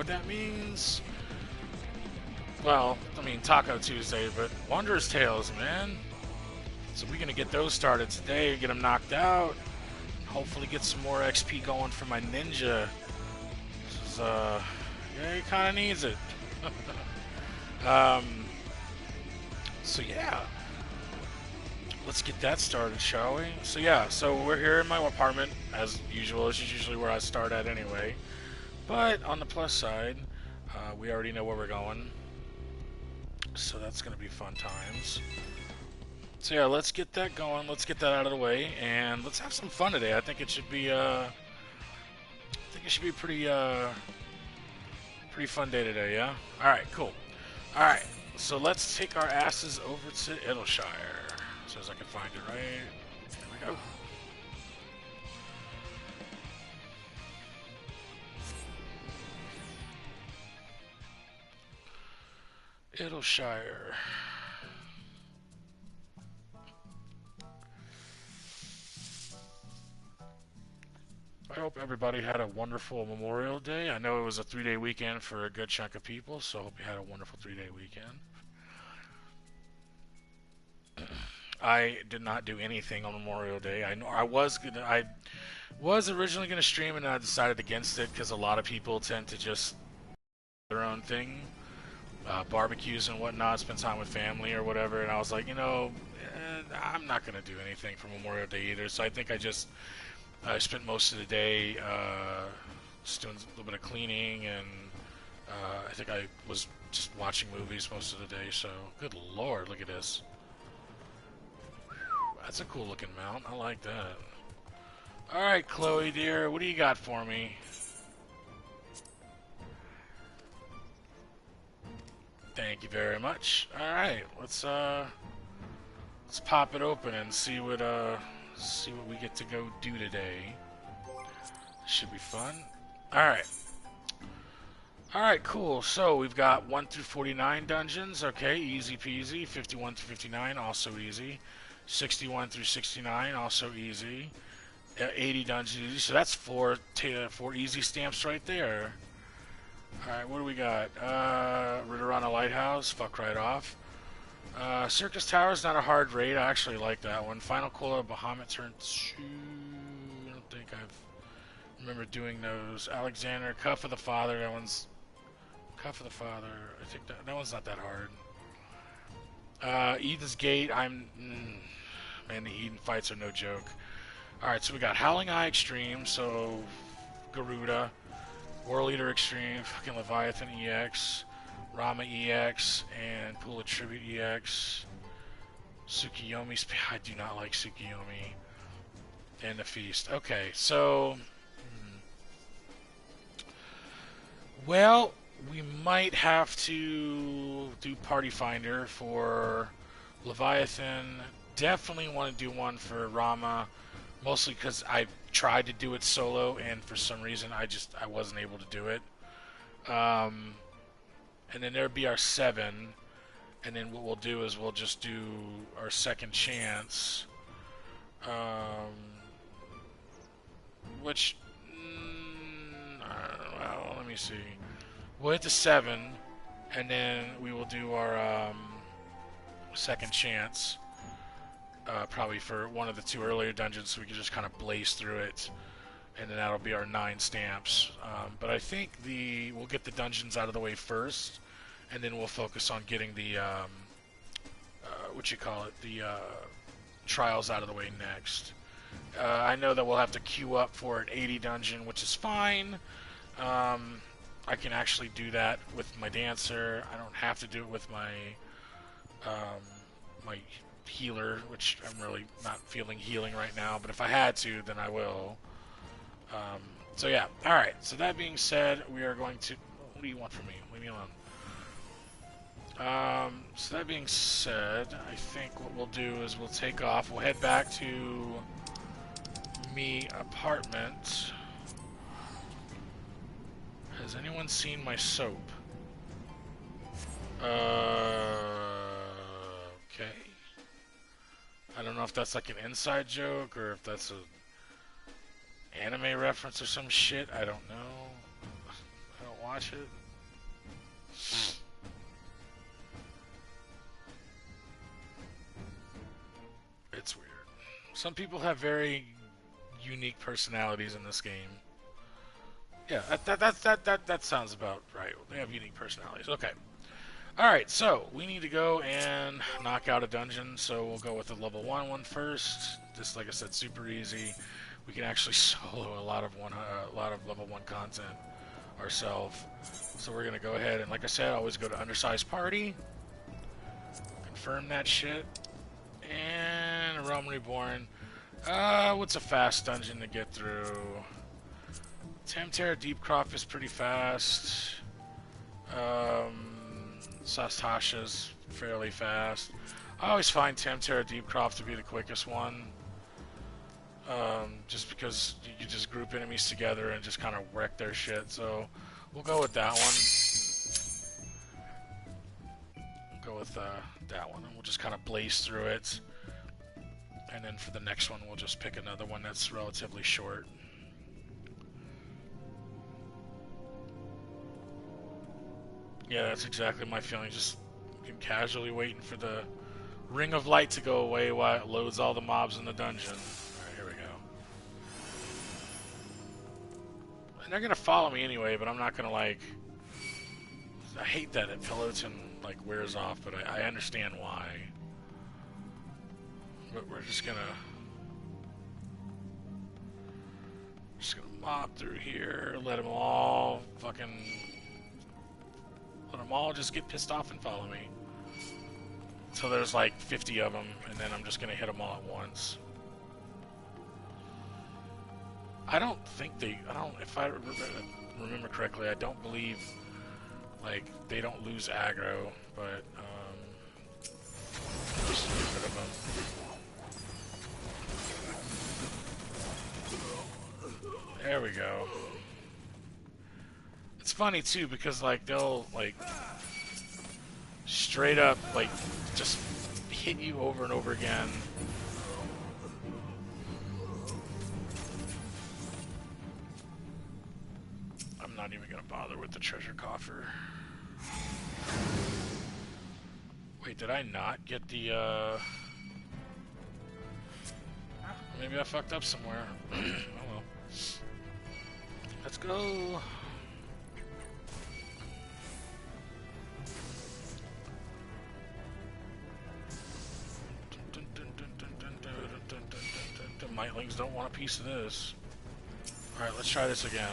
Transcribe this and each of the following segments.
what that means? Well, I mean Taco Tuesday, but Wondrous Tales, man. So we're gonna get those started today, get them knocked out, and hopefully get some more XP going for my ninja. This is, yeah, he kind of needs it. um, so yeah, let's get that started, shall we? So yeah, so we're here in my apartment as usual. This is usually where I start at anyway. But on the plus side, we already know where we're going. So that's going to be fun times. So yeah, let's get that going. Let's get that out of the way, and let's have some fun today. I think it should be pretty pretty fun day today. Yeah. All right. Cool. All right. So let's take our asses over to Idleshire. As soon as I can find it, right? There we go. Idleshire. I hope everybody had a wonderful Memorial Day. I know it was a 3-day weekend for a good chunk of people, so I hope you had a wonderful 3-day weekend. I did not do anything on Memorial Day. I know I was originally gonna stream, and I decided against it because a lot of people tend to just do their own thing, barbecues and whatnot, spend time with family or whatever. And I was like, I'm not gonna do anything for Memorial Day either. So I think I spent most of the day just doing a little bit of cleaning, and I think I was just watching movies most of the day. So good lord, look at this. That's a cool looking mount. I like that. Alright, Khloe dear, what do you got for me? Thank you very much. Alright, let's pop it open and see what we get to go do today. Should be fun. Alright. Alright, cool. So we've got 1 through 49 dungeons. Okay, easy peasy. 51 through 59, also easy. 61 through 69, also easy. 80 dungeons, so that's four easy stamps right there. Alright, what do we got? Ritterana Lighthouse, fuck right off. Circus Tower's not a hard raid, I actually like that one. Final Cola, Bahamut turn 2, I don't think I remember doing those. Alexander, Cuff of the Father, that one's... Cuff of the Father, I think that one's not that hard. Eden's Gate, man, the Eden fights are no joke. Alright, so we got Howling Eye Extreme, so Garuda, World Leader Extreme, fucking Leviathan EX, Rama EX, and Pool of Tribute EX. Tsukiyomi, I do not like Tsukiyomi. And the Feast. Okay, so... Well, we might have to do Party Finder for Leviathan. Definitely want to do one for Rama, mostly because I tried to do it solo, and for some reason I wasn't able to do it. And then there'd be our 7, and then what we'll do is we'll just do our second chance, which, well, let me see. We'll hit the 7, and then we will do our second chance. Probably for one of the 2 earlier dungeons, so we can just kind of blaze through it, and then that'll be our 9 stamps. But I think we'll get the dungeons out of the way first, and then we'll focus on getting the the trials out of the way next. I know that we'll have to queue up for an 80 dungeon, which is fine. I can actually do that with my dancer. I don't have to do it with my my healer, which I'm really not feeling healing right now, but if I had to, then I will. So yeah, alright, so that being said, we are going to... What do you want from me? Leave me alone. So that being said, I think what we'll do is we'll take off, we'll head back to me apartment. Has anyone seen my soap? Okay. I don't know if that's like an inside joke or if that's a anime reference or some shit. I don't know. I don't watch it. It's weird. Some people have very unique personalities in this game. Yeah, that sounds about right. They have unique personalities. Okay. Alright, so we need to go and knock out a dungeon, so we'll go with the level 1 one first. Just like I said, super easy. We can actually solo a lot of level 1 content ourselves. So we're gonna go ahead and, like I said, always go to undersized party. Confirm that shit. And Realm Reborn. What's a fast dungeon to get through? Tamtara Deepcroft is pretty fast. Sastasha's fairly fast. I always find Tamtara Deepcroft to be the quickest one. Just because you just group enemies together and just kind of wreck their shit. So we'll go with that one. We'll go with that one, and we'll just kind of blaze through it. And then for the next one, we'll just pick another one that's relatively short. Yeah, that's exactly my feeling. Just casually waiting for the ring of light to go away while it loads all the mobs in the dungeon. Alright, here we go. And they're gonna follow me anyway, but I'm not gonna, like... I hate that Peloton, like, wears off, but I understand why. But we're just gonna mob through here, let them all just get pissed off and follow me. So there's like 50 of them, and then I'm just gonna hit them all at once. If I remember correctly, I don't believe, like, they don't lose aggro, but, just get rid of them. There we go. It's funny too because, like, they'll, like, straight up, like, just hit you over and over again. I'm not even gonna bother with the treasure coffer. Wait, did I not get the, maybe I fucked up somewhere. Oh well. Let's go. The Mightlings don't want a piece of this. Alright, let's try this again.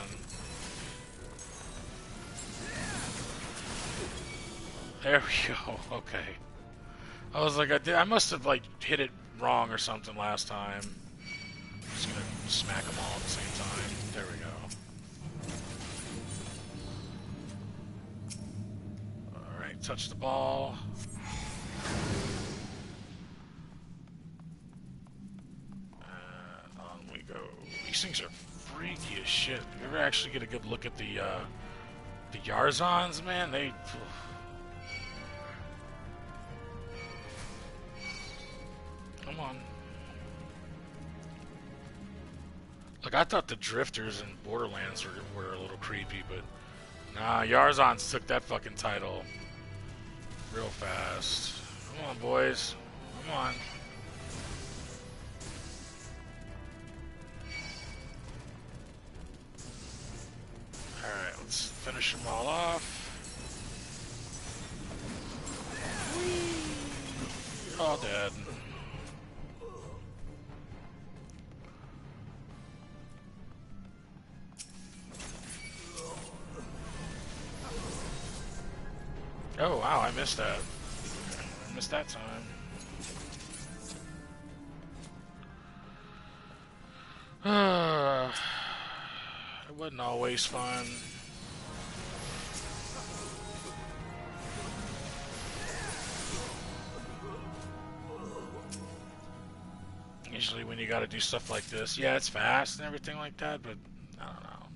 There we go. Okay. I was like, I must have, like, hit it wrong or something last time. I'm just gonna smack them all at the same time. There we go. Alright, touch the ball. And on we go. These things are freaky as shit. If you ever actually get a good look at the Yarzons, man, they... Come on. Like, I thought the Drifters in Borderlands were a little creepy, but nah, Yarzons took that fucking title real fast. Come on, boys. Come on. Alright, let's finish them all off. Whee! All dead. Oh, wow, I missed that. I missed that time. It wasn't always fun. Usually when you gotta do stuff like this, yeah, it's fast and everything like that, but I don't know.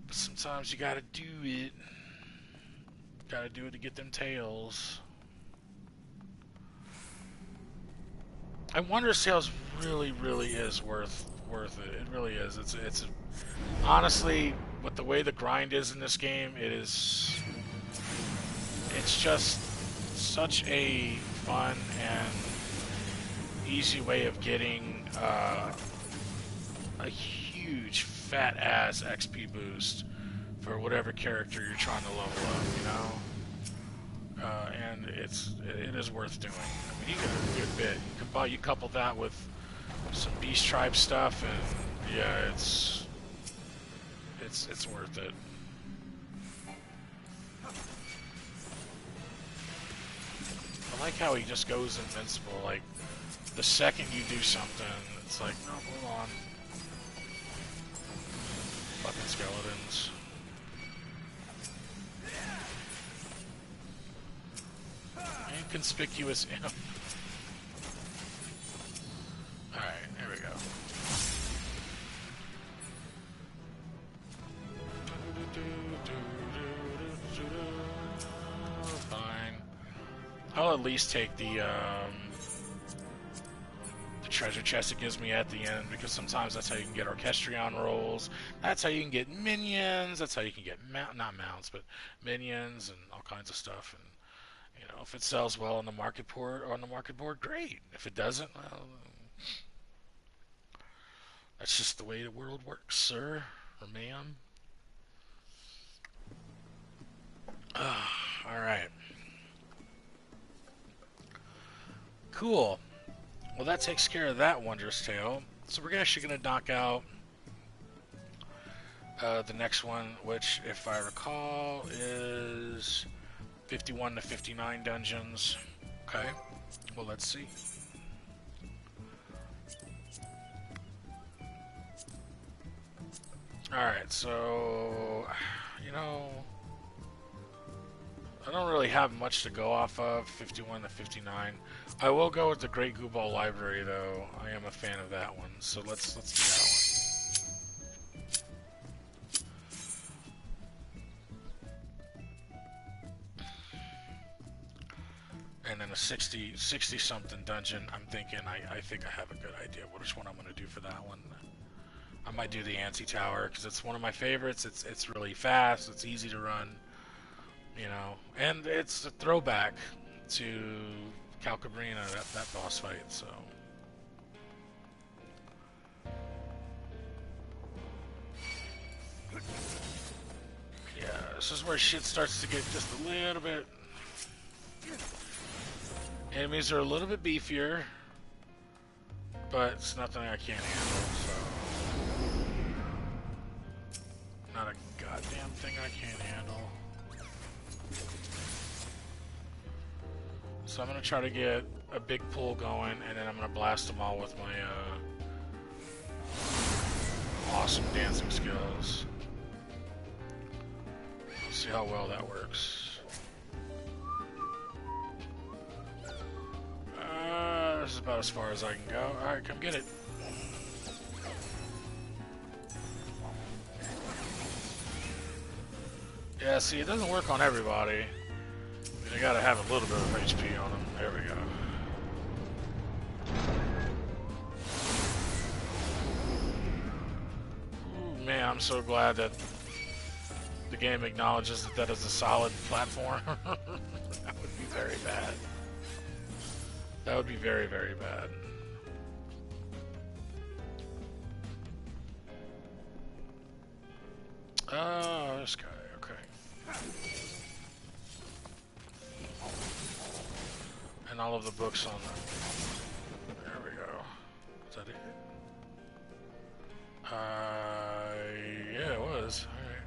But sometimes you gotta do it. Gotta do it to get them tails. And Wondrous Tales really is worth it. It really is. It's honestly with the way the grind is in this game, it's just such a fun and easy way of getting a huge fat ass XP boost for whatever character you're trying to level up, you know. And it is worth doing. I mean, you get a good bit. You couple that with some Beast Tribe stuff, and yeah, it's worth it. I like how he just goes invincible. Like the second you do something, it's like, no, hold on. Fucking skeletons. Inconspicuous imp. Alright, there we go. Fine. I'll at least take the treasure chest it gives me at the end, because sometimes that's how you can get Orchestrion rolls. That's how you can get minions. That's how you can get not mounts, but minions and all kinds of stuff. And you know, if it sells well on the market board, great. If it doesn't, well, that's just the way the world works, sir or ma'am. All right. Cool. Well, that takes care of that Wondrous Tale. So we're actually going to knock out the next one, which, if I recall, is 51 to 59 dungeons. Okay. Well, let's see. Alright, so, you know, I don't really have much to go off of, 51 to 59. I will go with the Great Gooball Library, though. I am a fan of that one, so let's do that one. And then a 60-something dungeon, I'm thinking, I think I have a good idea which one I'm going to do for that one. I might do the Anti-Tower, because it's one of my favorites. It's really fast, it's easy to run, you know, and it's a throwback to Calcabrina, that boss fight, so. Yeah, this is where shit starts to get just a little bit. Enemies are a little bit beefier, but it's nothing I can't handle, so. Not a goddamn thing I can't handle. So I'm going to try to get a big pull going, and then I'm going to blast them all with my awesome dancing skills. Let's see how well that works. This is about as far as I can go. Alright, come get it. Yeah, see, it doesn't work on everybody. You gotta have a little bit of HP on them. There we go. Ooh, man, I'm so glad that the game acknowledges that is a solid platform. That would be very bad. That would be very, very bad. Oh, this guy, okay. And all of the books on them. There we go. Is that it? Yeah, it was. Alright.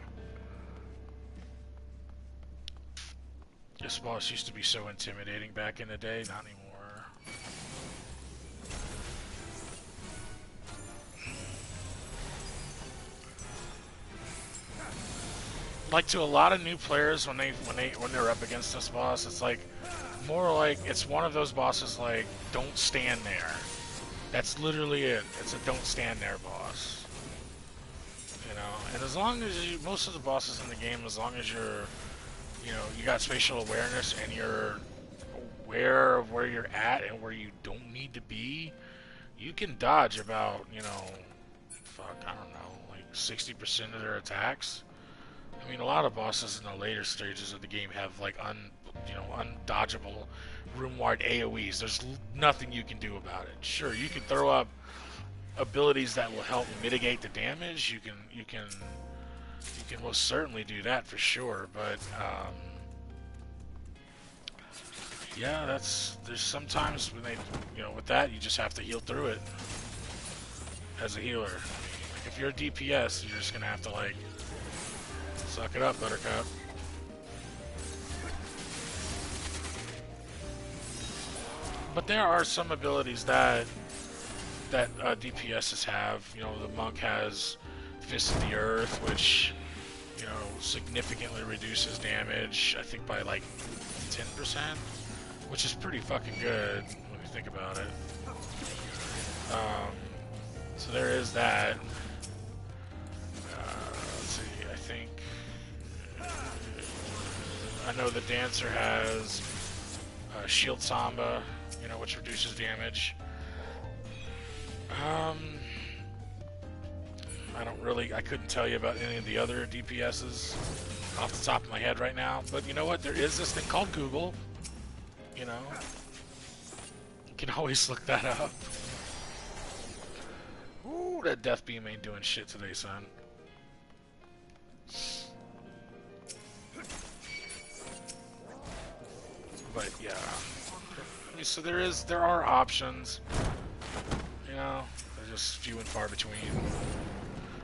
This boss used to be so intimidating back in the day, not anymore. Like, to a lot of new players, when they're up against this boss, it's like more like it's one of those bosses like, don't stand there. That's literally it. It's a don't stand there boss. You know, and as long as you, most of the bosses in the game, as long as you're, you know, you got spatial awareness and you're aware of where you're at and where you don't need to be, you can dodge about, you know, fuck, I don't know, like 60% of their attacks. I mean, a lot of bosses in the later stages of the game have like undodgeable room-wide AoEs. There's nothing you can do about it. Sure, you can throw up abilities that will help mitigate the damage. You can most certainly do that for sure. But yeah, there's sometimes when with that you just have to heal through it as a healer. Like if you're a DPS, you're just gonna have to like suck it up, Buttercup. But there are some abilities that DPSs have. The monk has Fist of the Earth, which significantly reduces damage. I think by like 10%, which is pretty fucking good when you think about it. So there is that. Let's see. I think I know the dancer has Shield Samba, which reduces damage. I couldn't tell you about any of the other DPSs off the top of my head right now, but you know what? There is this thing called Google. You can always look that up. Ooh, that Death Beam ain't doing shit today, son. But yeah. So there are options. They're just few and far between.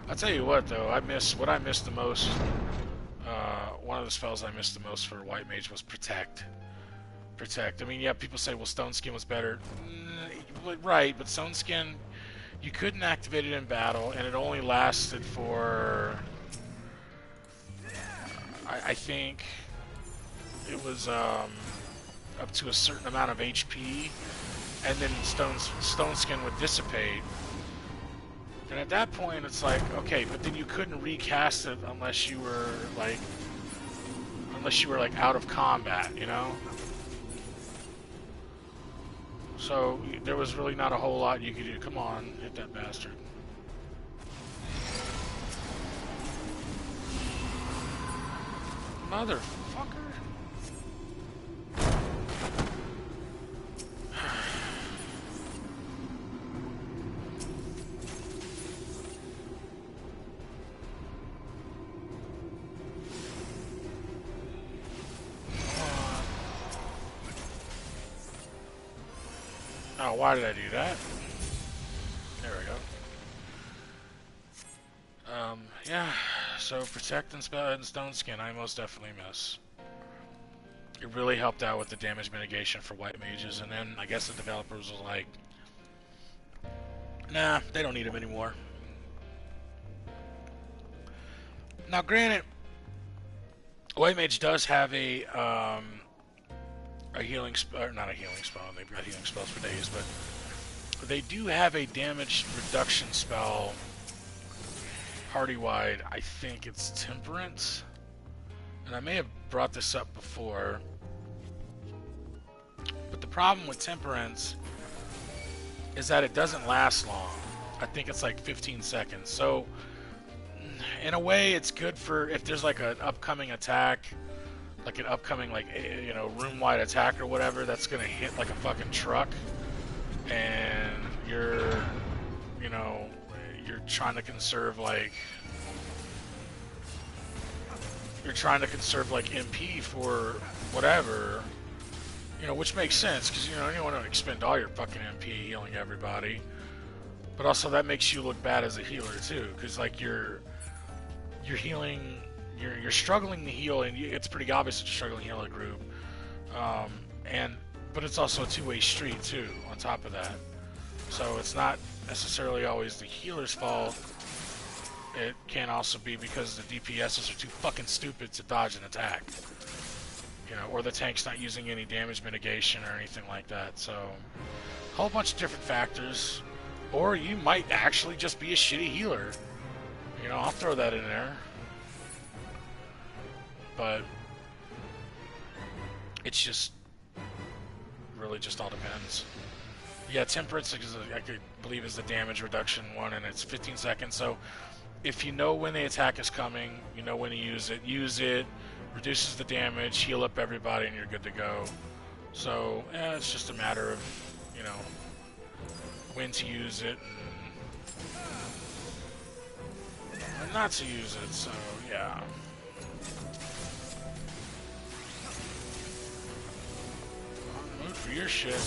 I'll tell you what though, what I missed the most, one of the spells I missed the most for White Mage was Protect. Protect. I mean, yeah, people say, well, Stone Skin was better. Right, but Stone Skin, you couldn't activate it in battle, and it only lasted for, I think, it was up to a certain amount of HP, and then Stone Skin would dissipate. And at that point, it's like, okay, but then you couldn't recast it unless you were like out of combat, So there was really not a whole lot you could do. Come on, hit that bastard. Motherfucker. Oh, why did I do that? There we go. Yeah, so Protect and Stone Skin, I most definitely miss. It really helped out with the damage mitigation for White Mages, and then I guess the developers was like, nah, they don't need them anymore. Now, granted, White Mage does have a healing spell, not a healing spell, they've got healing spells for days, but they do have a damage reduction spell party-wide. I think it's Temperance, and I may have brought this up before, but the problem with Temperance is that it doesn't last long. I think it's like 15 seconds, so in a way it's good for if there's like an upcoming attack, like an upcoming room-wide attack or whatever that's gonna hit like a fucking truck, and you're trying to conserve MP for whatever, which makes sense because you don't want to expend all your fucking MP healing everybody, but also that makes you look bad as a healer too, because like you're healing. You're struggling to heal, and it's pretty obvious that you're struggling to heal a group. But it's also a two-way street too. On top of that, so it's not necessarily always the healer's fault. It can also be because the DPSs are too fucking stupid to dodge an attack, or the tank's not using any damage mitigation or anything like that. So, a whole bunch of different factors, or you might actually just be a shitty healer. I'll throw that in there. But it's just really just all depends. Yeah, Temperance, I could believe, is the damage reduction one, and it's 15 seconds. So if you know when the attack is coming, you know when to use it, reduces the damage, heal up everybody, and you're good to go. So, yeah, it's just a matter of, you know, when to use it and not to use it, so, yeah. I'm in the mood for your shit.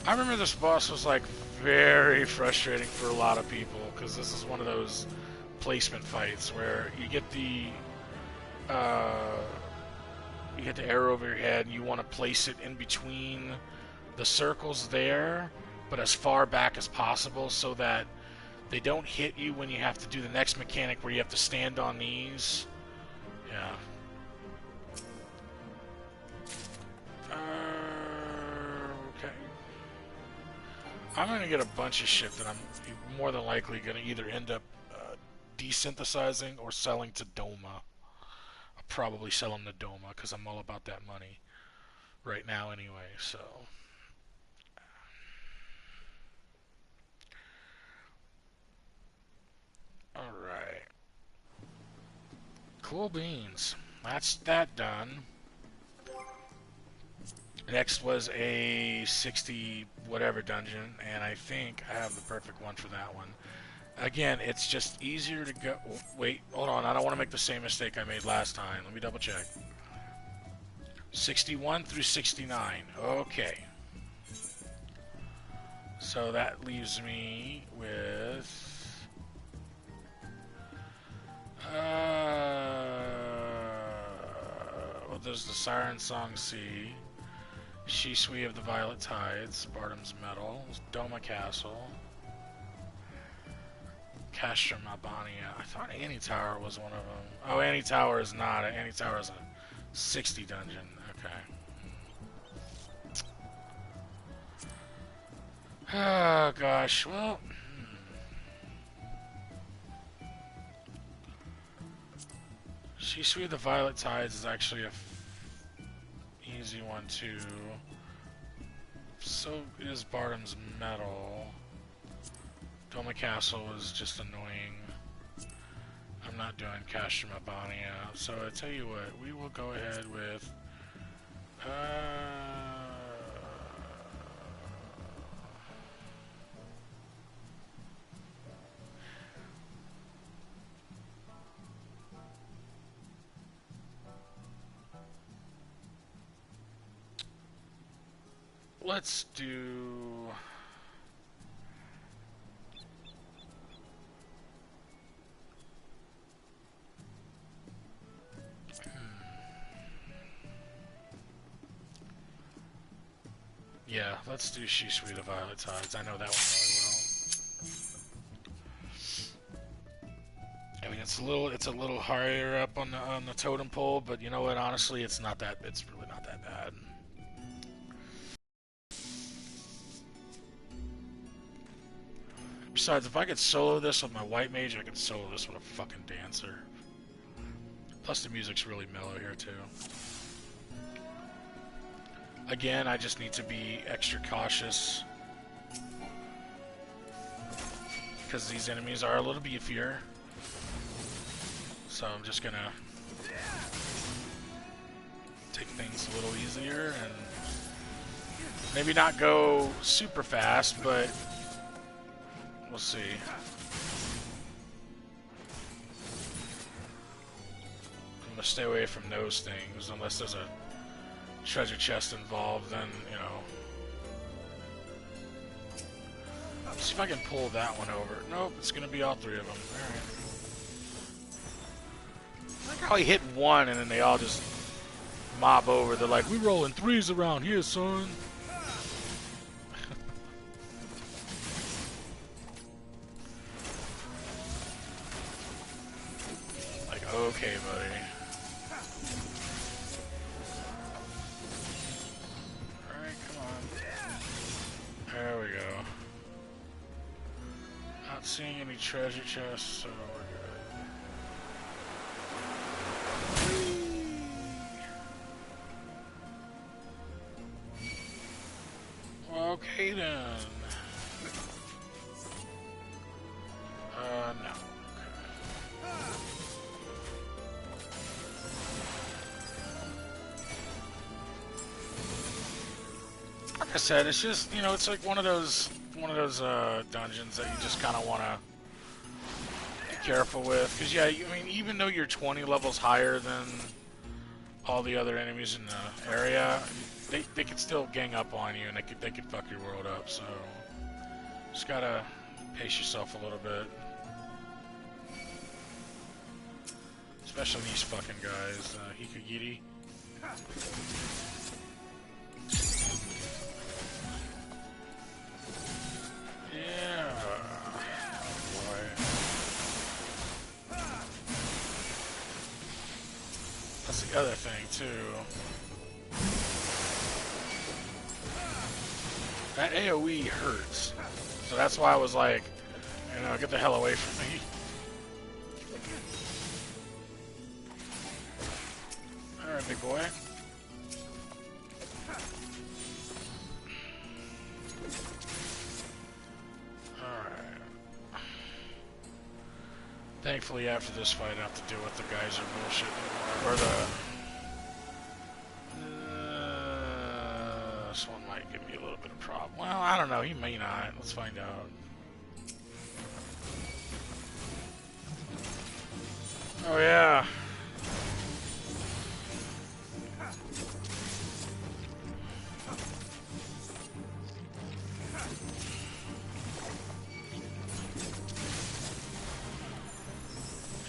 I remember this boss was like very frustrating for a lot of people because this is one of those placement fights where you get the arrow over your head and you want to place it in between the circles there, but as far back as possible so that they don't hit you when you have to do the next mechanic where you have to stand on these. Yeah. I'm going to get a bunch of shit that I'm more than likely going to either end up desynthesizing or selling to Doma. I'll probably sell them to Doma because I'm all about that money right now anyway, so. Alright. Cool beans. That's that done. Next was a 60 whatever dungeon, and I think I have the perfect one for that one. Again, it's just easier to go... Oh, wait, hold on. I don't want to make the same mistake I made last time. Let me double check. 61 through 69. Okay. So that leaves me with... well, there's the Siren Song C. Shisui of the Violet Tides, Bardom's Medal, Doma Castle, Castra Mabania. I thought Annie Tower was one of them. Oh, Annie Tower is not. Annie Tower is a 60 dungeon. Okay. Oh, gosh. Well... Shisui of the Violet Tides is actually a easy one too. So is Bardom's Medal. Doma Castle is just annoying. I'm not doing Castra Mabania. So I tell you what, we will go ahead with let's do... Yeah, let's do Shisui of the Violet Tides. I know that one really well. I mean, it's a little higher up on the totem pole, but you know what? Honestly, it's really not that bad. Besides, if I could solo this with my white mage, I could solo this with a fucking dancer. Plus, the music's really mellow here too. Again, I just need to be extra cautious because these enemies are a little beefier. So I'm just gonna take things a little easier and maybe not go super fast, but we'll see. I'm gonna stay away from those things unless there's a treasure chest involved, then, you know. Let's see if I can pull that one over. Nope, it's gonna be all three of them. Alright. I like how he hit one and then they all just mob over. They're like, we rolling threes around here, son. Like, okay, buddy. There we go. Not seeing any treasure chests, so we're good. I said, it's just, you know, it's like one of those dungeons that you just kind of want to be careful with. Because, yeah, I mean, even though you're 20 levels higher than all the other enemies in the area, they could still gang up on you, and they could fuck your world up, so just gotta pace yourself a little bit. Especially these fucking guys, Hikugiri. Yeah. Oh boy. That's the other thing, too. That AoE hurts. So that's why I was like, you know, get the hell away from me. Alright, big boy. Alright. Thankfully, after this fight, I have to deal with the guys who are bullshit anymore. Or the... this one might give me a little bit of problem. Well, I don't know. He may not. Let's find out. Oh, yeah.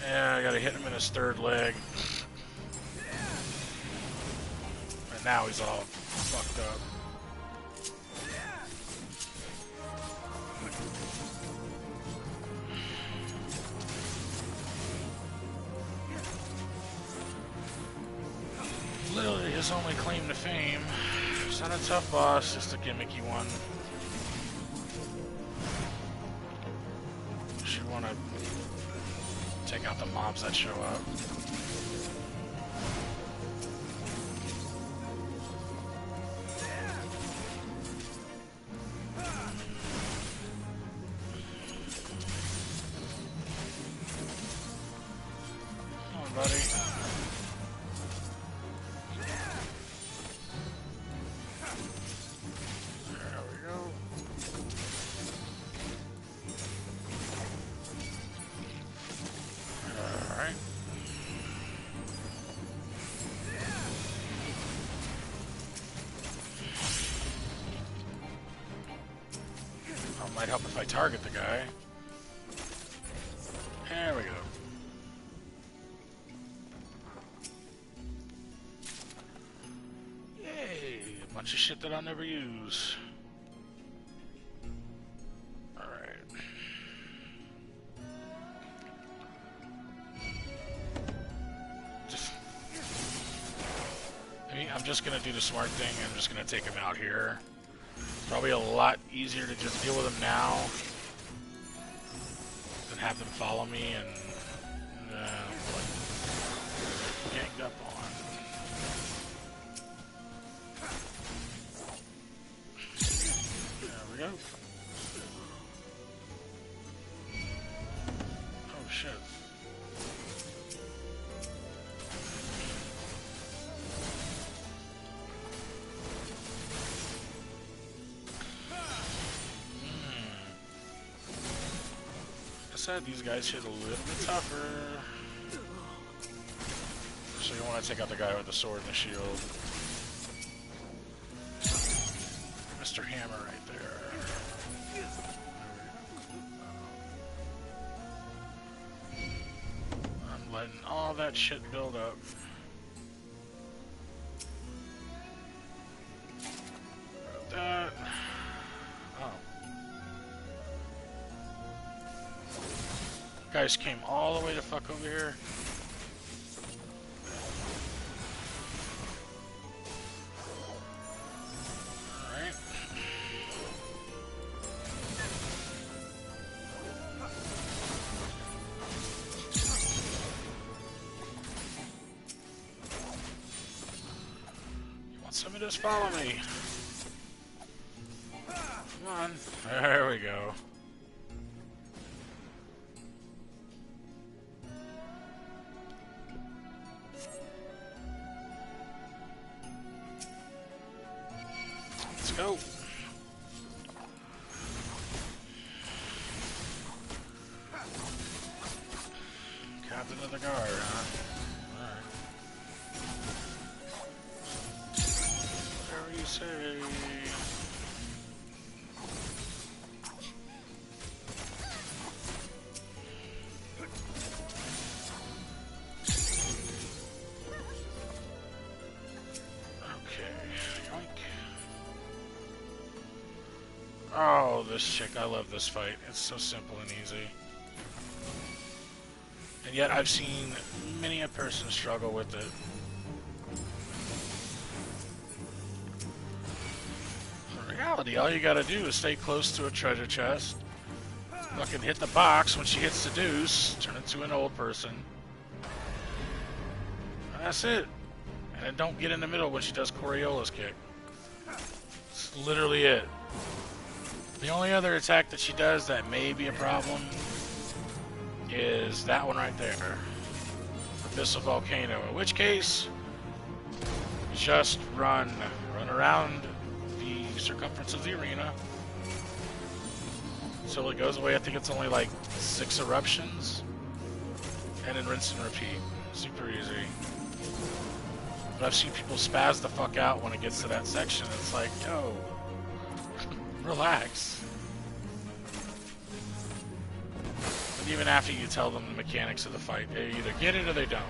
Yeah, I gotta hit him in his third leg. And now he's all fucked up. Literally his only claim to fame. It's not a tough boss, just a gimmicky one. Should want to take out the mobs that show up. Come on, buddy. There we go. Alright. Oh, might help if I target the guy. There we go. Yay! A bunch of shit that I'll never use. I'm just gonna do the smart thing. I'm just gonna take him out here. Probably a lot easier to just deal with him now than have them follow me and like, ganged up on. There we go. Oh shit. These guys hit a little bit tougher. So you want to take out the guy with the sword and the shield. Mr. Hammer right there. I'm letting all that shit build up. That. Oh. Guys came all the way to fuck over here. Alright. You want some of this? Follow me. Come on. There we go. Go. of the guard, huh? Alright. Whatever you say. Oh, this chick. I love this fight. It's so simple and easy. And yet I've seen many a person struggle with it. In reality, all you gotta do is stay close to a treasure chest. Fucking hit the box when she hits the deuce. Turn into an old person. And that's it. And then don't get in the middle when she does Coriola's kick. That's literally it. The only other attack that she does that may be a problem is that one right there. Abyssal Volcano. In which case, just run around the circumference of the arena until it goes away. I think it's only like 6 eruptions. And then rinse and repeat. Super easy. But I've seen people spaz the fuck out when it gets to that section. It's like, yo, relax. But even after you tell them the mechanics of the fight, they either get it or they don't.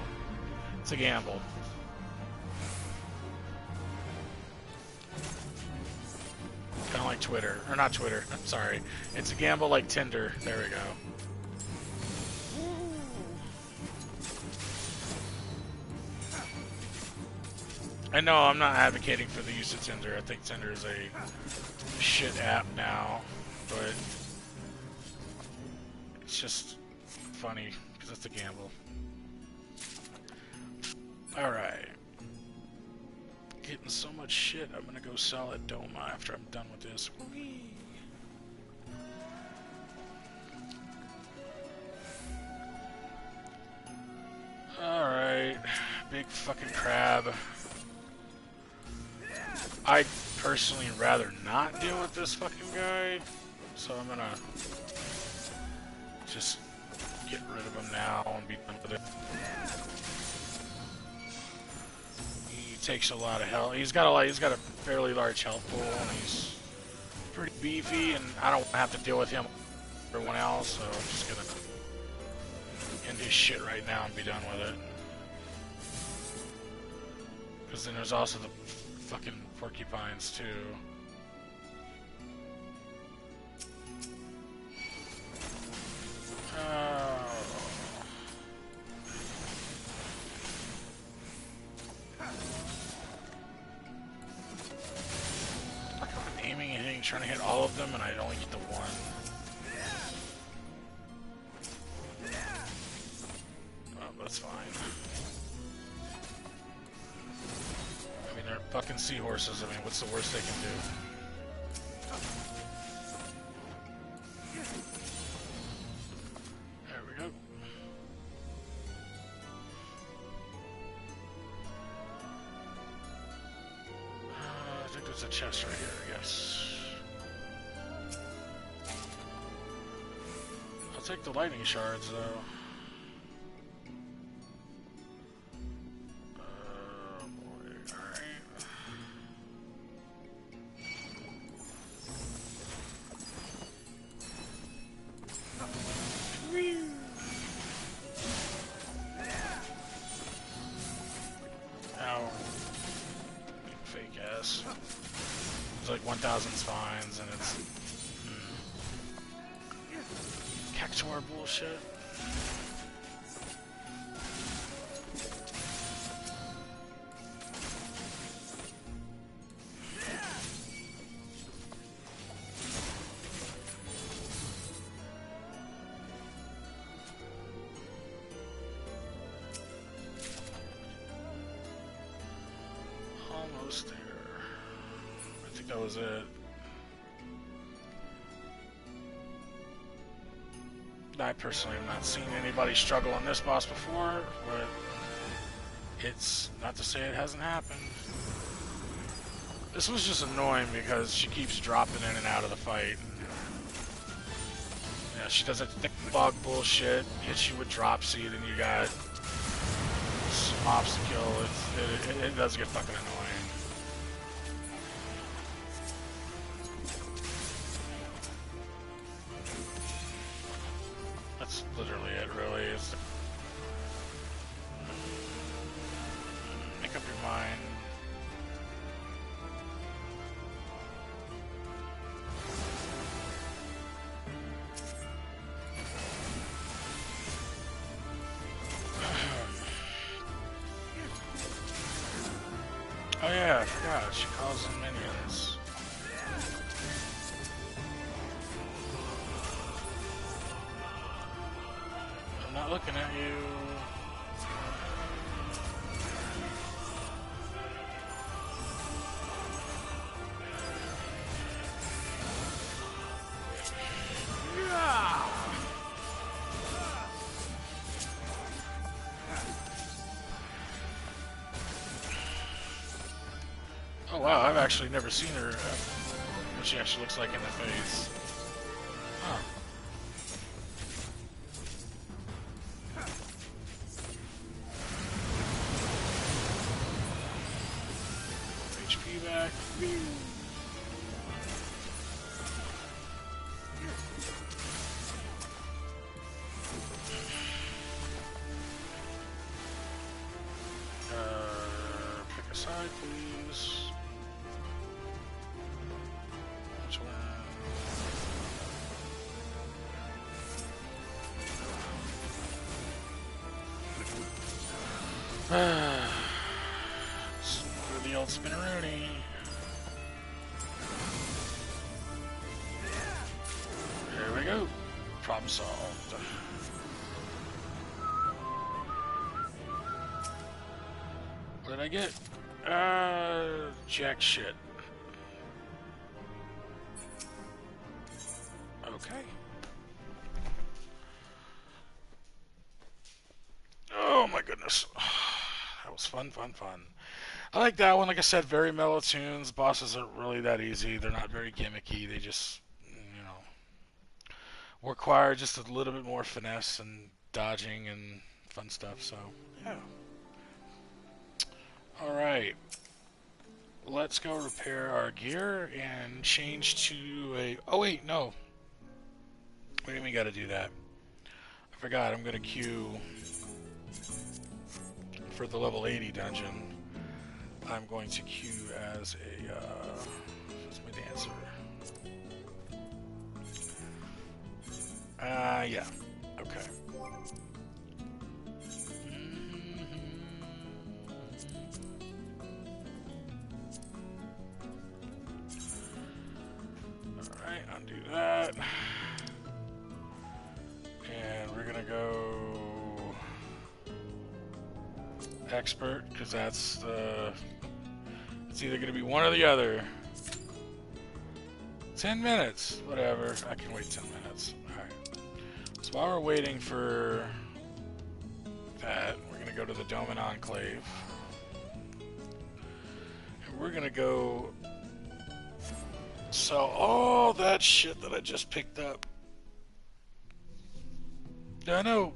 It's a gamble. Kind of like Twitter. Or not Twitter, I'm sorry. It's a gamble like Tinder. There we go. I know I'm not advocating for the use of Tinder. I think Tinder is a shit app now, but it's just funny because it's a gamble. Alright. Getting so much shit, I'm gonna go sell at Doma after I'm done with this. Whee! Alright. Big fucking crab. I'd personally rather not deal with this fucking guy, so I'm gonna just get rid of him now and be done with it. He takes a lot of health. He's got a fairly large health pool, and he's pretty beefy, and I don't have to deal with him or everyone else, so I'm just gonna end his shit right now and be done with it. Because then there's also the fucking porcupines too. I'm aiming and hitting, trying to hit all of them, and I only get the one. Oh, that's fine. They're fucking seahorses. I mean, what's the worst they can do? There we go. I think there's a chest right here, yes. I'll take the lightning shards, though. There's like 1,000 spines, and it's Cactuar bullshit. Almost there. I think that was it. I personally have not seen anybody struggle on this boss before, but it's not to say it hasn't happened. This was just annoying because she keeps dropping in and out of the fight. Yeah, Yeah, she does that thick fog bullshit, hits you with drop seed, and you got some obstacle. It does get fucking annoying. That's literally it, really. Is make up your mind. Oh yeah, I forgot. She calls them minions. I'm not looking at you. Oh wow, I've actually never seen her, what she actually looks like in the face. Huh. HP back. Pick a side, please. Which one? For the old spinneroonie. There we go. Problem solved. What did I get? Jack shit. Okay. Oh my goodness. That was fun. I like that one. Like I said, very mellow tunes. Bosses aren't really that easy. They're not very gimmicky. They just, require just a little bit more finesse and dodging and fun stuff. So, yeah. Alright. Let's go repair our gear and change to a... Oh, wait, no. We didn't even got to do that. I forgot. I'm going to queue for the level 80 dungeon. I'm going to queue as a... what's my dancer? Yeah. Okay. Alright, undo that. And we're gonna go expert, because that's the... It's either gonna be one or the other. 10 minutes, whatever. I can wait 10 minutes. Alright. So while we're waiting for that, we're gonna go to the Doman Enclave. And we're gonna go sell all that shit that I just picked up. I know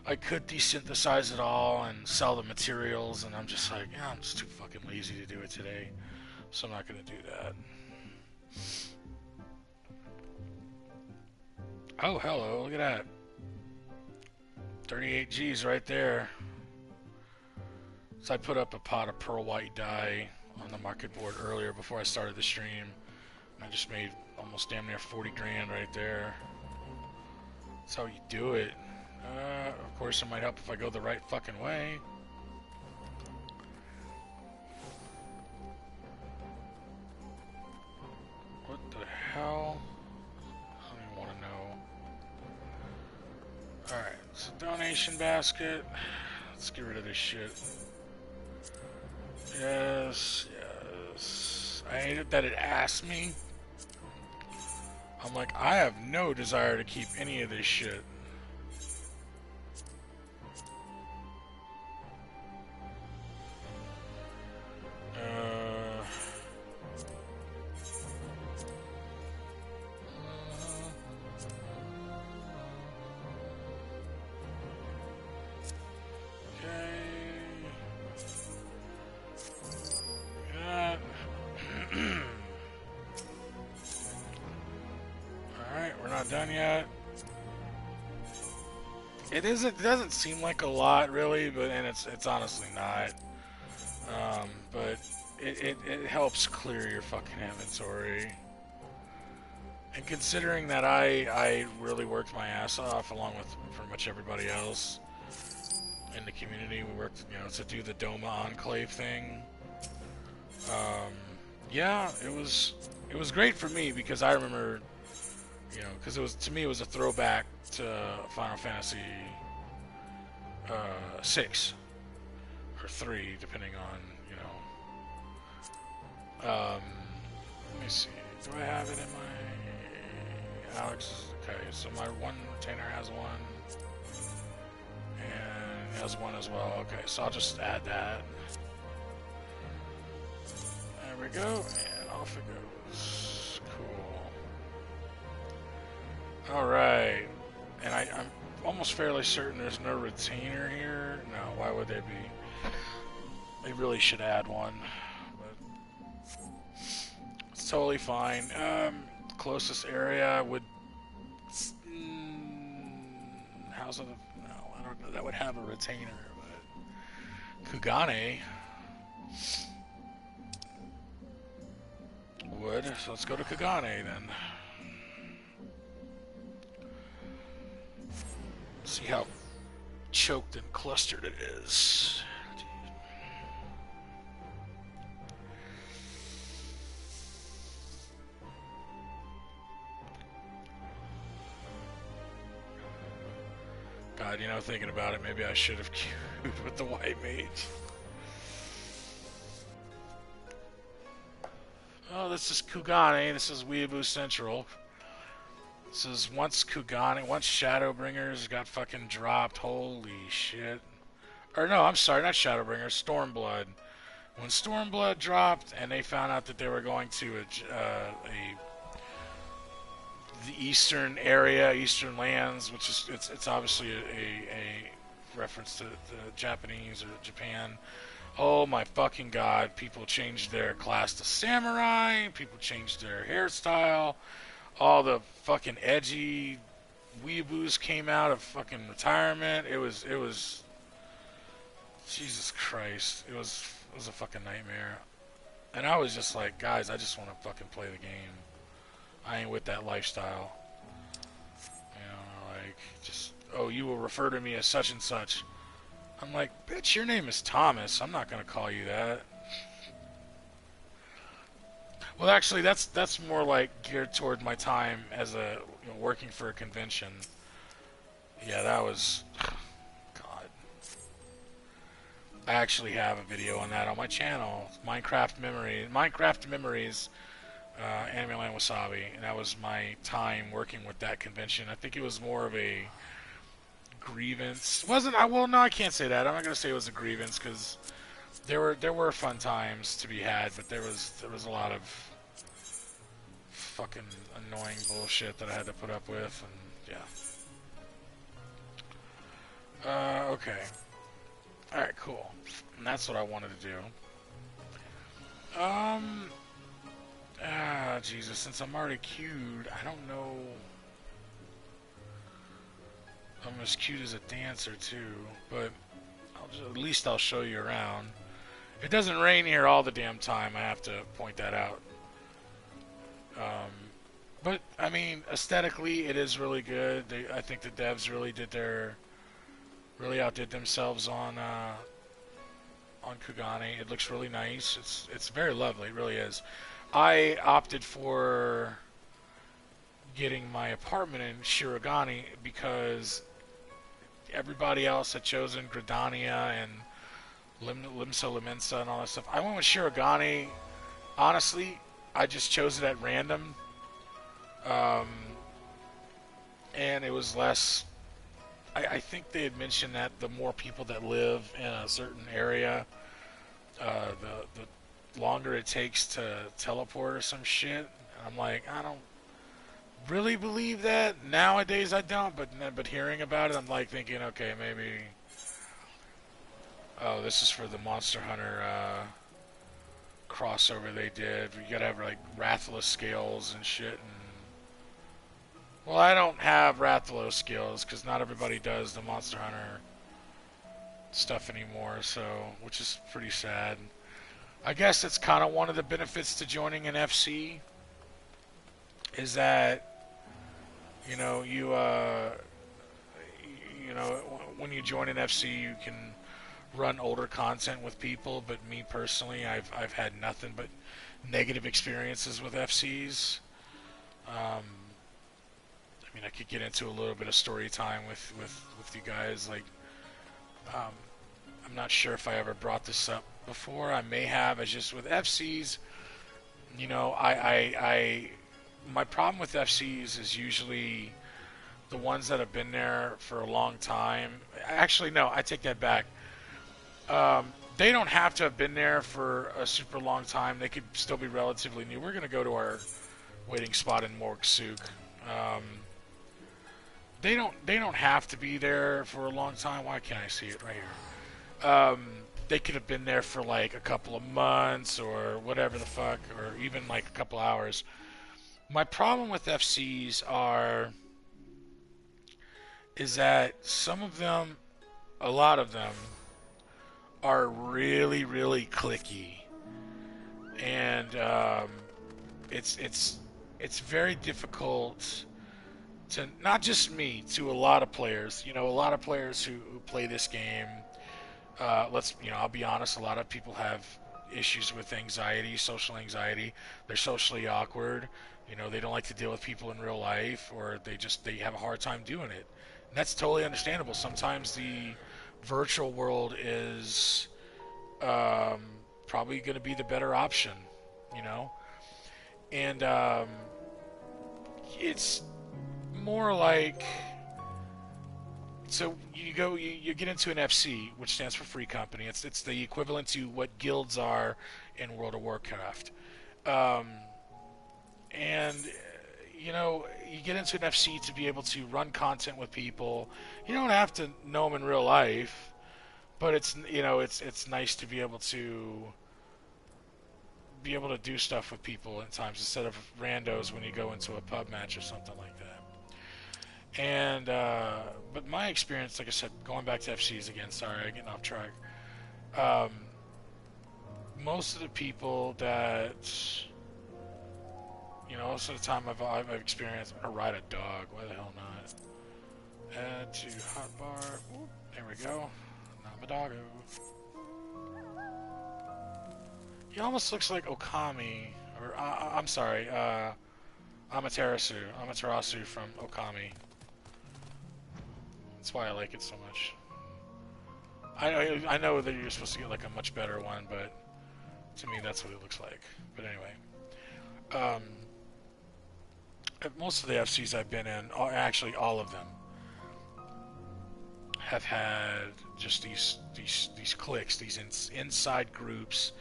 I could desynthesize it all and sell the materials, and I'm just like, yeah, I'm just too fucking lazy to do it today. So I'm not gonna do that. Oh, hello, look at that. 38 G's right there. So I put up a pot of pearl white dye on the market board earlier before I started the stream. I just made almost damn near 40 grand right there. That's how you do it. Of course, it might help if I go the right fucking way. What the hell? I don't even want to know. Alright, so donation basket. Let's get rid of this shit. Yes, yes. I hate it that it asked me. I'm like, I have no desire to keep any of this shit. done yet. It isn't. It doesn't seem like a lot, really, and it's honestly not. But it helps clear your fucking inventory. And considering that I really worked my ass off along with pretty much everybody else in the community, we worked, to do the Doma Enclave thing. Yeah, it was great for me because I remember, because to me it was a throwback to Final Fantasy 6 or 3, depending on let me see. Do I have it in my Alex? Okay, so my one retainer has one, and it has one as well. Okay, so I'll just add that. There we go, and off it goes. Cool. Alright. And I'm almost fairly certain there's no retainer here. No, why would there be? They really should add one. But it's totally fine. Closest area would... how's it? No, I don't know. That would have a retainer, but... Kugane... would, so let's go to Kugane then. See how choked and clustered it is. God, thinking about it, maybe I should have queued with the white mage. Oh, this is Kugane. This is Weeaboo Central. This is once Shadowbringers got fucking dropped. Holy shit. Or no, I'm sorry, not Shadowbringers, Stormblood. When Stormblood dropped and they found out that they were going to the eastern area, eastern lands, which is it's obviously a reference to the Japanese or Japan. Oh my fucking god, people changed their class to samurai, people changed their hairstyle, all the fucking edgy weeaboos came out of fucking retirement. It was Jesus Christ, it was a fucking nightmare. And I was just like, guys, I just want to fucking play the game. I ain't with that lifestyle. Just, oh, you will refer to me as such and such. I'm like, bitch, your name is Thomas. I'm not going to call you that. Well, actually, that's more like geared toward my time as working for a convention. Yeah, that was... God. I actually have a video on that on my channel. Minecraft Memories, Anime Land Wasabi. And that was my time working with that convention. I think it was more of a... grievance. Well, no, I can't say that. I'm not gonna say it was a grievance because there were fun times to be had, but there was a lot of fucking annoying bullshit that I had to put up with, and yeah. Okay. All right, cool. And that's what I wanted to do. Jesus, since I'm already queued, I don't know. I'm as cute as a dancer too, but at least I'll show you around. It doesn't rain here all the damn time, I have to point that out. But I mean, aesthetically, it is really good. I think the devs really outdid themselves on Kugane. It looks really nice. It's very lovely, it really is. I opted for getting my apartment in Shirogane because everybody else had chosen Gridania and Limsa Limensa and all that stuff. I went with Shirogane. Honestly, I just chose it at random. And it was less... I think they had mentioned that the more people that live in a certain area, the longer it takes to teleport or some shit. And I'm like, I don't really believe that. Nowadays I don't, but hearing about it, I'm like thinking, okay, maybe... Oh, this is for the Monster Hunter crossover they did. You gotta have like Rathalos scales and shit, Well, I don't have Rathalos skills because not everybody does the Monster Hunter stuff anymore, so which is pretty sad. I guess it's kind of one of the benefits to joining an FC is that you know you you know when you join an FC you can run older content with people. But me personally, I've had nothing but negative experiences with FCs. I mean, I could get into a little bit of story time with you guys. Like, um, I'm not sure if I ever brought this up before. I may have. It's just with FCs, you know, my problem with FCs is usually the ones that have been there for a long time. Actually, no, I take that back. They don't have to have been there for a super long time. They could still be relatively new. We're going to go to our waiting spot in Morgsuk. Um, they don't have to be there for a long time. Why can't I see it right here? They could have been there for like a couple of months or whatever the fuck, or even like a couple hours. My problem with FCs is that some of them, a lot of them, are really really clicky, and it's very difficult to not just me, to a lot of players. You know, a lot of players who play this game. I'll be honest. A lot of people have issues with anxiety, social anxiety. They're socially awkward. You know, they don't like to deal with people in real life, or they have a hard time doing it. And that's totally understandable. Sometimes the virtual world is um, probably going to be the better option. You know, and it's more like, so you get into an FC, which stands for Free Company. It's the equivalent to what guilds are in World of Warcraft. Um, and you know, you get into an FC to be able to run content with people. You don't have to know them in real life, but it's nice to be able to do stuff with people at times instead of randos when you go into a pub match or something like that. And but my experience, like I said, going back to FCs again. Sorry, I'm getting off track. Um, most of the people that most of the time I've experienced, or ride a dog. Why the hell not? Add to hotbar. Oop, there we go. Namadoggo. He almost looks like Okami, or I'm sorry, Amaterasu from Okami. That's why I like it so much. I know that you're supposed to get like a much better one, but to me that's what it looks like. But anyway, um, most of the FCs I've been in, actually all of them, have had just these cliques, these inside groups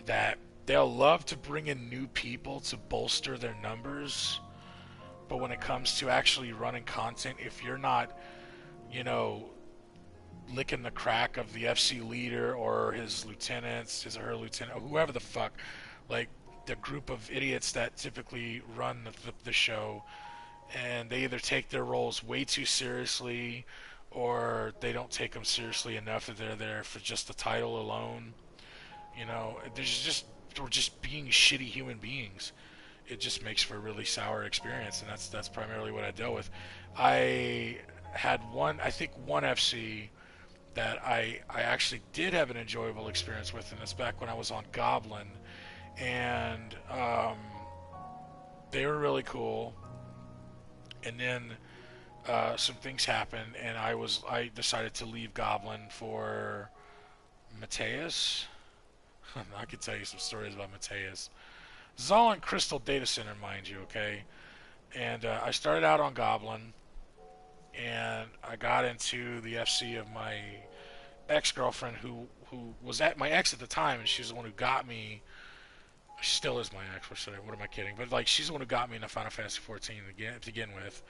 that they'll love to bring in new people to bolster their numbers, but when it comes to actually running content, if you're not, you know, licking the crack of the FC leader or his lieutenants, his or her lieutenant, or whoever the fuck, like the group of idiots that typically run the show, and they either take their roles way too seriously or they don't take them seriously enough that they're there for just the title alone. You know, we're just being shitty human beings. It just makes for a really sour experience, and that's primarily what I dealt with. I had I think one FC that I actually did have an enjoyable experience with, and it's back when I was on Goblin, and they were really cool. And then some things happened, and I decided to leave Goblin for Mateus. I could tell you some stories about Mateus. This is all in Crystal Data Center, mind you, okay? And I started out on Goblin, and I got into the FC of my ex-girlfriend, who was at my ex at the time, and she's the one who got me. She still is my ex. What am I kidding? But like, she's the one who got me into Final Fantasy 14 to begin with.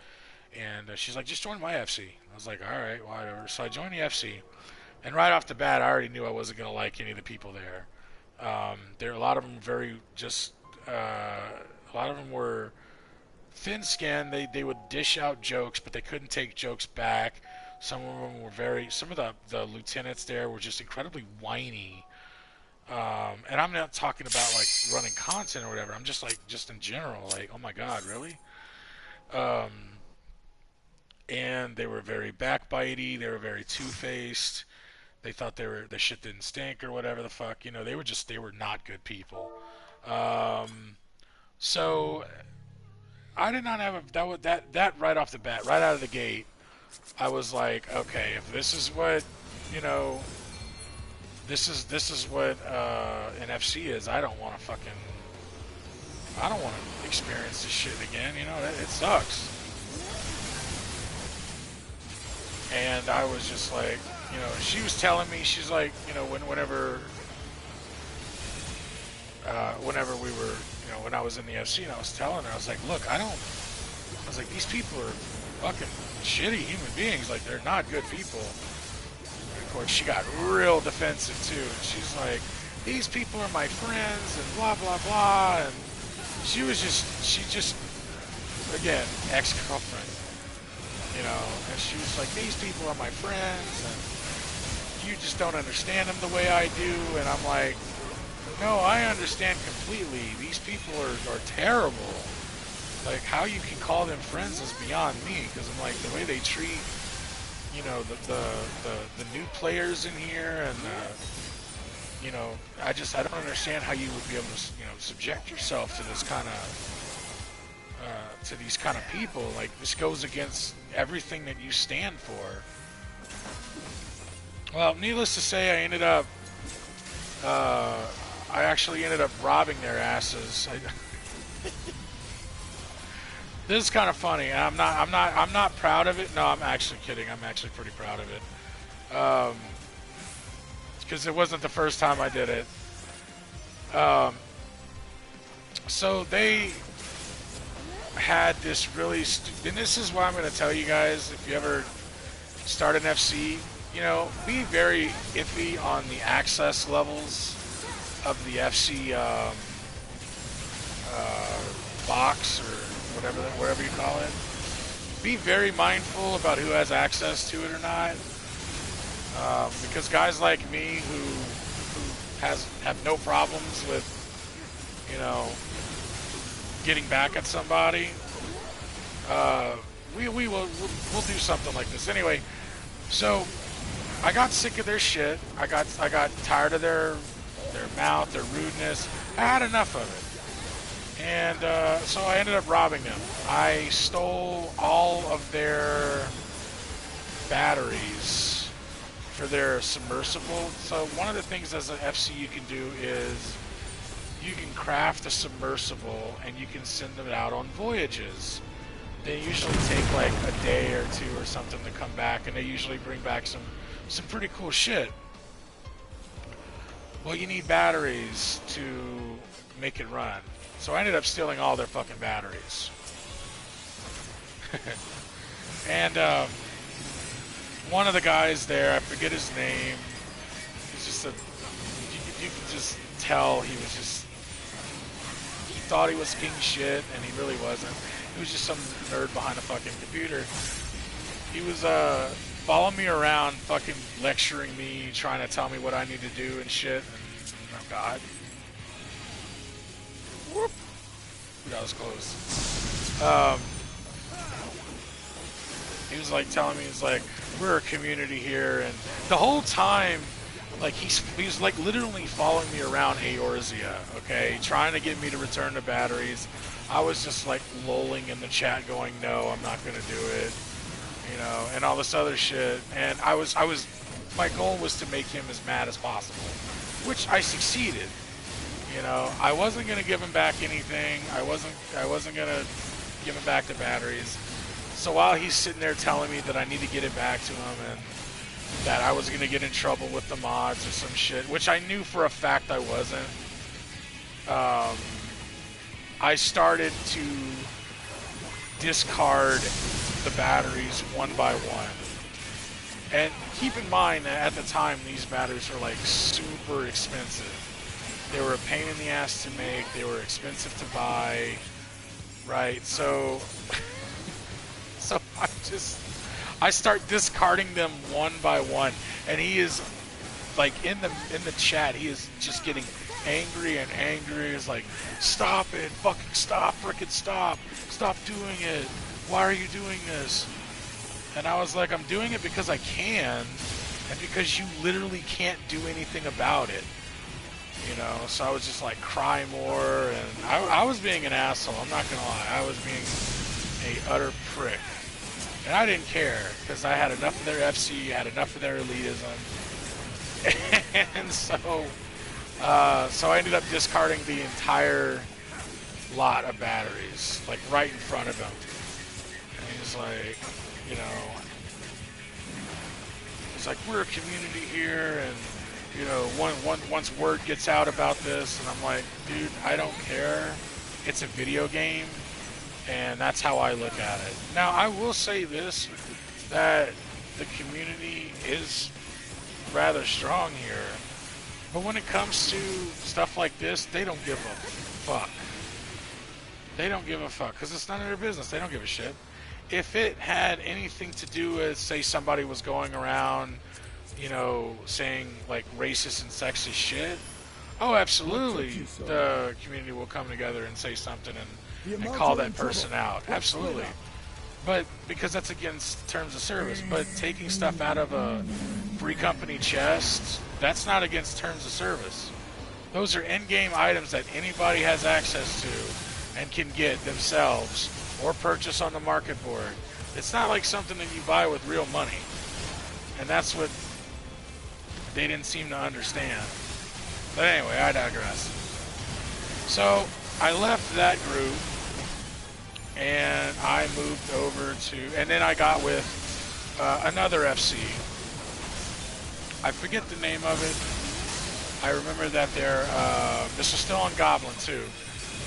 And she's like, just join my FC. I was like, all right, whatever. So I joined the FC, and right off the bat, I already knew I wasn't gonna like any of the people there. There, a lot of them very just. A lot of them were thin-skinned. They would dish out jokes, but they couldn't take jokes back. Some of them were some of the lieutenants there were just incredibly whiny. And I'm not talking about like running content or whatever. I'm just like, just in general, like, oh my God, really? Um, and they were very backbitey. They were very two-faced. They thought the shit didn't stink or whatever the fuck. You know, they were not good people. So I did not have that right off the bat, right out of the gate. I was like, okay, if this is what, you know, this is what an FC is. I don't want to experience this shit again. You know, it sucks. And I was just like, you know, she was telling me, she's like, you know, whenever we were, you know, when I was in the FC, and I was telling her, I was like, look, I was like, these people are fucking shitty human beings. Like, they're not good people. And of course, she got real defensive too, and she's like, these people are my friends, and blah blah blah. And she just, again, ex-girlfriend, you know, and she was like, these people are my friends, and you just don't understand them the way I do. And I'm like, no, I understand completely. These people are terrible. Like, how you can call them friends is beyond me, because I'm like, the way they treat, you know, the new players in here, and you know, I don't understand how you would be able to, you know, subject yourself to this kind of to these kind of people. Like, this goes against everything that you stand for. Well, needless to say, I actually ended up robbing their asses. This is kind of funny. I'm not proud of it. No, I'm actually kidding. I'm actually pretty proud of it. Because it wasn't the first time I did it. So they had this really, and this is what I'm going to tell you guys. If you ever start an FC, you know, be very iffy on the access levels of the FC box, or whatever you call it. Be very mindful about who has access to it or not, because guys like me who have no problems with, you know, getting back at somebody, we'll do something like this anyway. So I got sick of their shit. I got tired of their mouth, their rudeness. I had enough of it. And so I ended up robbing them. I stole all of their batteries for their submersible. So one of the things as an FC you can do is you can craft a submersible and you can send them out on voyages. They usually take like a day or two or something to come back, and they usually bring back some pretty cool shit. Well, you need batteries to make it run. So I ended up stealing all their fucking batteries. And one of the guys there, I forget his name, he's just you could just tell he thought he was king shit, and he really wasn't. He was just some nerd behind a fucking computer. He was following me around, fucking lecturing me, trying to tell me what I need to do and shit. And oh God. Whoop. That was close. He was like telling me, he's like, we're a community here, and the whole time, like, he was like literally following me around Eorzea, okay, trying to get me to return the batteries. I was just like lolling in the chat going, no, I'm not gonna do it, you know, and all this other shit. And my goal was to make him as mad as possible, which I succeeded. You know, I wasn't gonna give him back anything. I wasn't gonna give him back the batteries. So while he's sitting there telling me that I need to get it back to him, and that I was gonna get in trouble with the mods or some shit, which I knew for a fact I wasn't, I started to discard the batteries one by one. And keep in mind that at the time, these batteries were like super expensive. They were a pain in the ass to make. They were expensive to buy. right? So, so I start discarding them one by one, and he is like in the chat. He is just getting angry and angry. He's like, "Stop it! Fucking stop! Frickin' stop! Stop doing it! Why are you doing this?" And I was like, "I'm doing it because I can, and because you literally can't do anything about it." You know, so I was just like, cry more, and I was being an asshole, I'm not gonna lie. I was being a utter prick. And I didn't care, because I had enough of their FC, had enough of their elitism. And so I ended up discarding the entire lot of batteries, like right in front of him. And he's like, you know, he's like, we're a community here, and you know, once word gets out about this, and I'm like, dude, I don't care. It's a video game, and that's how I look at it. Now, I will say this, that the community is rather strong here, but when it comes to stuff like this, they don't give a fuck. They don't give a fuck, because it's none of their business. They don't give a shit. If it had anything to do with, say, somebody was going around, you know, saying like racist and sexist shit, oh, absolutely, the community will come together and say something and call that person out. Absolutely. But because that's against terms of service. But taking stuff out of a free company chest, that's not against terms of service. Those are in-game items that anybody has access to and can get themselves or purchase on the market board. It's not like something that you buy with real money. And that's what they didn't seem to understand. But anyway, I digress. So I left that group and I moved over to, and then I got with another FC. I forget the name of it. I remember that this was still on Goblin too,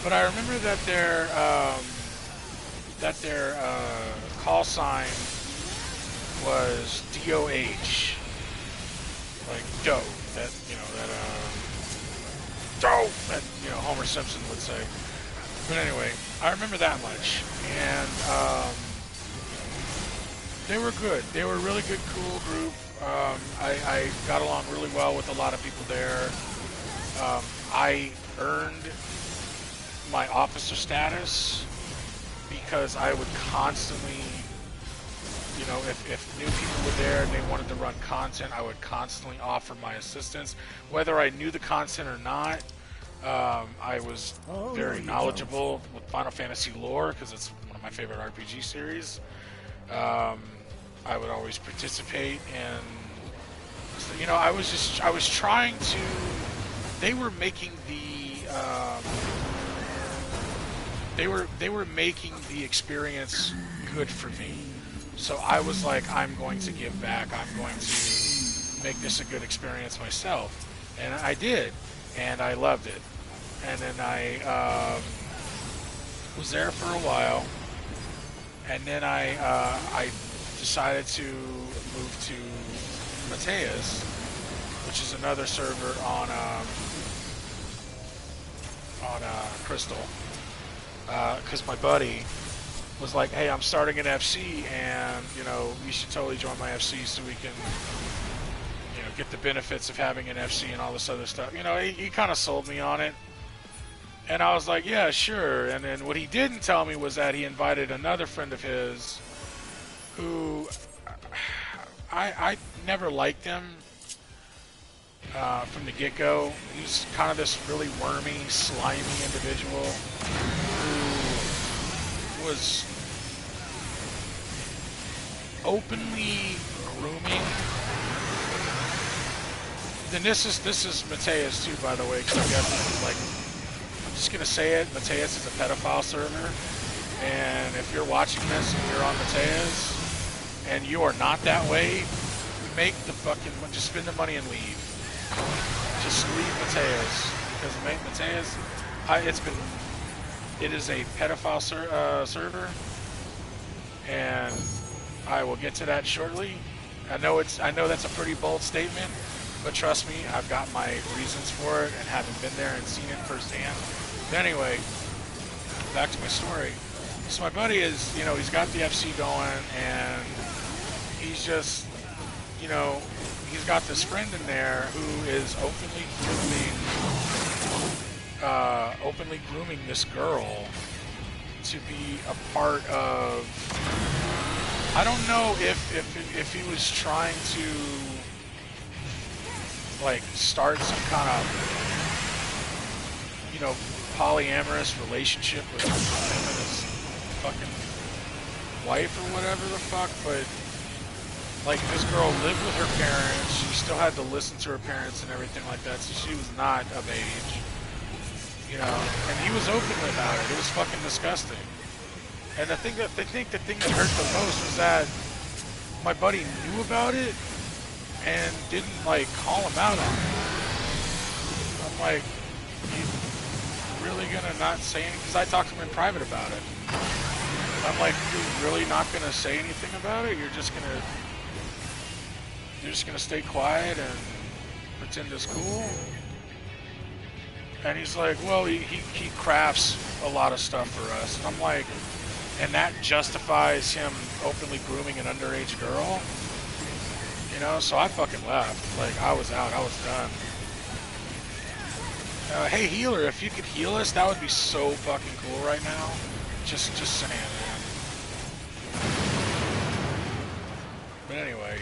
but I remember that their call sign was DOH. Like dough, that dough, that Homer Simpson would say. But anyway, I remember that much, and they were good. They were a really good, cool group. I got along really well with a lot of people there. I earned my officer status because I would constantly, you know, if new people were there and they wanted to run content, I would constantly offer my assistance. Whether I knew the content or not, I was very knowledgeable with Final Fantasy lore because it's one of my favorite RPG series. I would always participate, and you know, I was trying to. They were making they were making the experience good for me. So I was like, I'm going to give back. I'm going to make this a good experience myself. And I did. And I loved it. And then I was there for a while. And then I decided to move to Mateus, which is another server on Crystal. Because my buddy was like, hey, I'm starting an FC, and, you know, you should totally join my FC so we can, you know, get the benefits of having an FC and all this other stuff. You know, he kind of sold me on it. And I was like, yeah, sure. And then what he didn't tell me was that he invited another friend of his who I never liked him from the get-go. He's kind of this really wormy, slimy individual who was openly grooming. Then this is Mateus too, by the way, because I guess, like, I'm just gonna say it, Mateus is a pedophile server, and if you're watching this and you're on Mateus and you are not that way, make the fucking, just spend the money and leave. Just leave Mateus, because Mateus, it is a pedophile server, and I will get to that shortly. I know that's a pretty bold statement, but trust me, I've got my reasons for it, and having been there and seen it firsthand. But anyway, back to my story. So my buddy is, you know, he's got the FC going, and he's just, you know, he's got this friend in there who is openly grooming this girl to be a part of. I don't know if he was trying to like start some kind of, you know, polyamorous relationship with him and his fucking wife or whatever the fuck, but like this girl lived with her parents, she still had to listen to her parents and everything like that, so she was not of age, you know, and he was open about it. It was fucking disgusting. And the thing that hurt the most was that my buddy knew about it and didn't like call him out on it. I'm like, you really gonna not say anything? Because I talked to him in private about it. I'm like, you're really not gonna say anything about it? You're just gonna stay quiet and pretend it's cool? And he's like, well, he crafts a lot of stuff for us. And I'm like, and that justifies him openly grooming an underage girl? You know, so I fucking left. Like, I was out. I was done. Hey, healer, if you could heal us, that would be so fucking cool right now. Just saying, man. But anyway,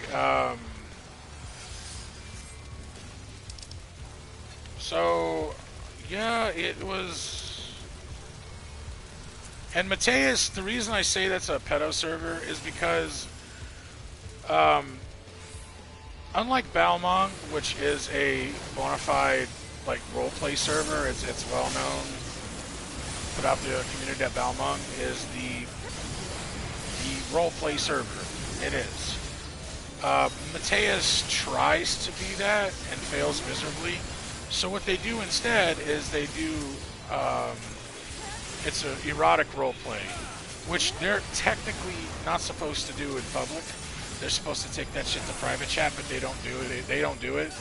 so, yeah, it was... And Mateus, the reason I say that's a pedo server is because, unlike Balmong, which is a bona fide like roleplay server, it's well known throughout the community that Balmong is the roleplay server. It is. Mateus tries to be that and fails miserably. So what they do instead is they do. It's an erotic roleplay, which they're technically not supposed to do in public. They're supposed to take that shit to private chat, but they don't do it. They don't do it.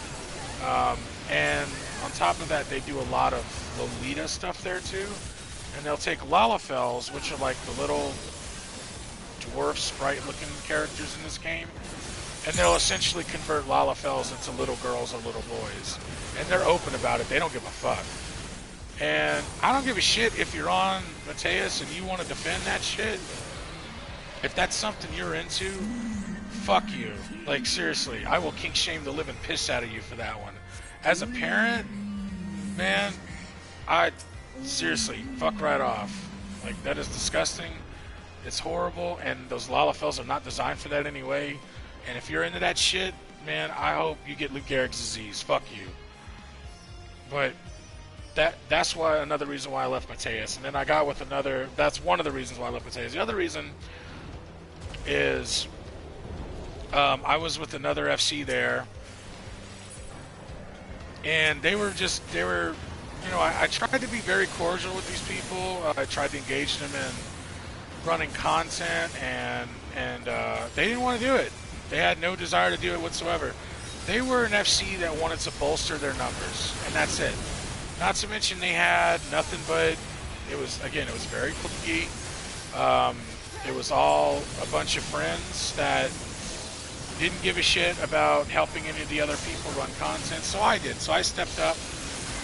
And on top of that, they do a lot of Lolita stuff there too. And they'll take Lalafels, which are like the little dwarf sprite-looking characters in this game, and they'll essentially convert Lalafels into little girls or little boys. And they're open about it. They don't give a fuck. And I don't give a shit if you're on Mateus and you want to defend that shit. If that's something you're into, fuck you. Like, seriously, I will kink shame the living piss out of you for that one. As a parent, man, seriously, fuck right off. Like, that is disgusting. It's horrible, and those Lalafels are not designed for that anyway. And if you're into that shit, man, I hope you get Lou Gehrig's disease. Fuck you. But that's why another reason why I left Mateus. And then I got with another. That's one of the reasons why I left Mateus. The other reason is I was with another FC there, and they were, you know, I tried to be very cordial with these people. I tried to engage them in running content, and they didn't want to do it. They had no desire to do it whatsoever. They were an FC that wanted to bolster their numbers, and that's it. Not to mention they had nothing but, it was very cliquey. It was all a bunch of friends that didn't give a shit about helping any of the other people run content, so I did. So I stepped up,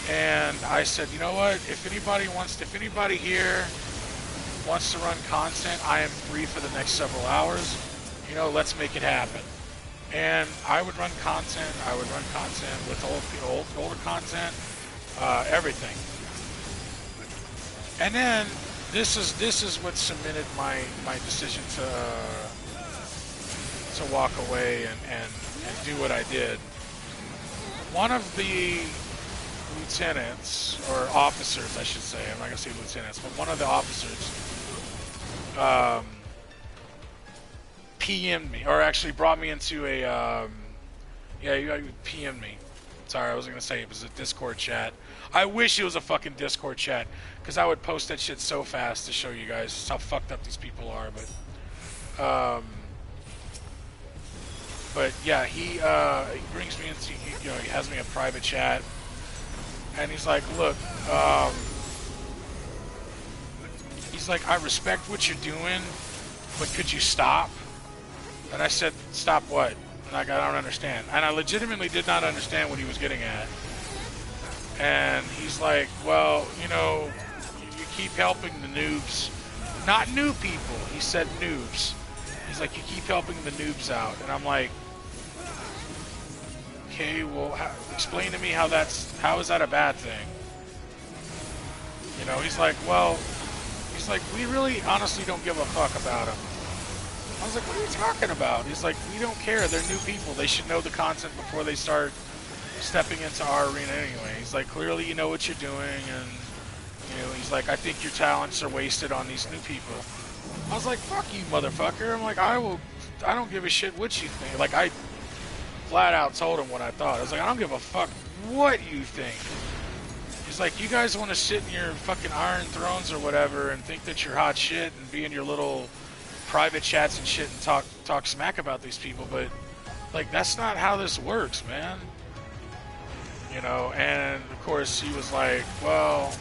and I said, you know what, if anybody here wants to run content, I am free for the next several hours. You know, let's make it happen. And I would run content. I would run content with older content, everything. And then this is what cemented my decision to walk away and do what I did. One of the lieutenants, or officers, I should say, I'm not gonna say lieutenants, but one of the officers PM'd me, or actually brought me into a, you PM'd me. Sorry, I was going to say it was a Discord chat. I wish it was a fucking Discord chat, because I would post that shit so fast to show you guys how fucked up these people are, but yeah, he brings me into, you know, he has me a private chat, and he's like, look, He's like, I respect what you're doing, but could you stop? And I said, stop what? Like, I don't understand. And I legitimately did not understand what he was getting at. And he's like, well, you know, you keep helping the noobs. Not new people. He said noobs. He's like, you keep helping the noobs out. And I'm like, okay, well, explain to me how is that a bad thing? You know, he's like, well, we really honestly don't give a fuck about him. I was like, what are you talking about? He's like, we don't care. They're new people. They should know the content before they start stepping into our arena anyway. He's like, clearly you know what you're doing, and, you know, he's like, I think your talents are wasted on these new people. I was like, fuck you, motherfucker. I'm like, I don't give a shit what you think. Like, I flat out told him what I thought. I was like, I don't give a fuck what you think. He's like, you guys want to sit in your fucking iron thrones or whatever and think that you're hot shit and be in your little private chats and shit and talk smack about these people, but, like, that's not how this works, man. You know, and of course he was like, well,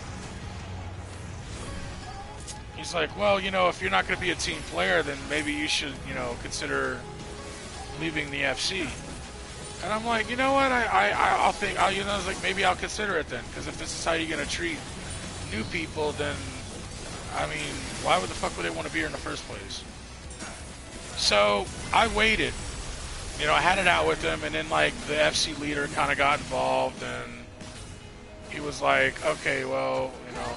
he's like, well, you know, if you're not going to be a team player, then maybe you should, you know, consider leaving the FC. And I'm like, you know what, I'll think, you know, I was like, maybe I'll consider it then, because if this is how you're going to treat new people, then, I mean, why would the fuck would they want to be here in the first place? So I waited. You know, I had it out with him, and then, like, the FC leader kind of got involved, and he was like, okay, well, you know,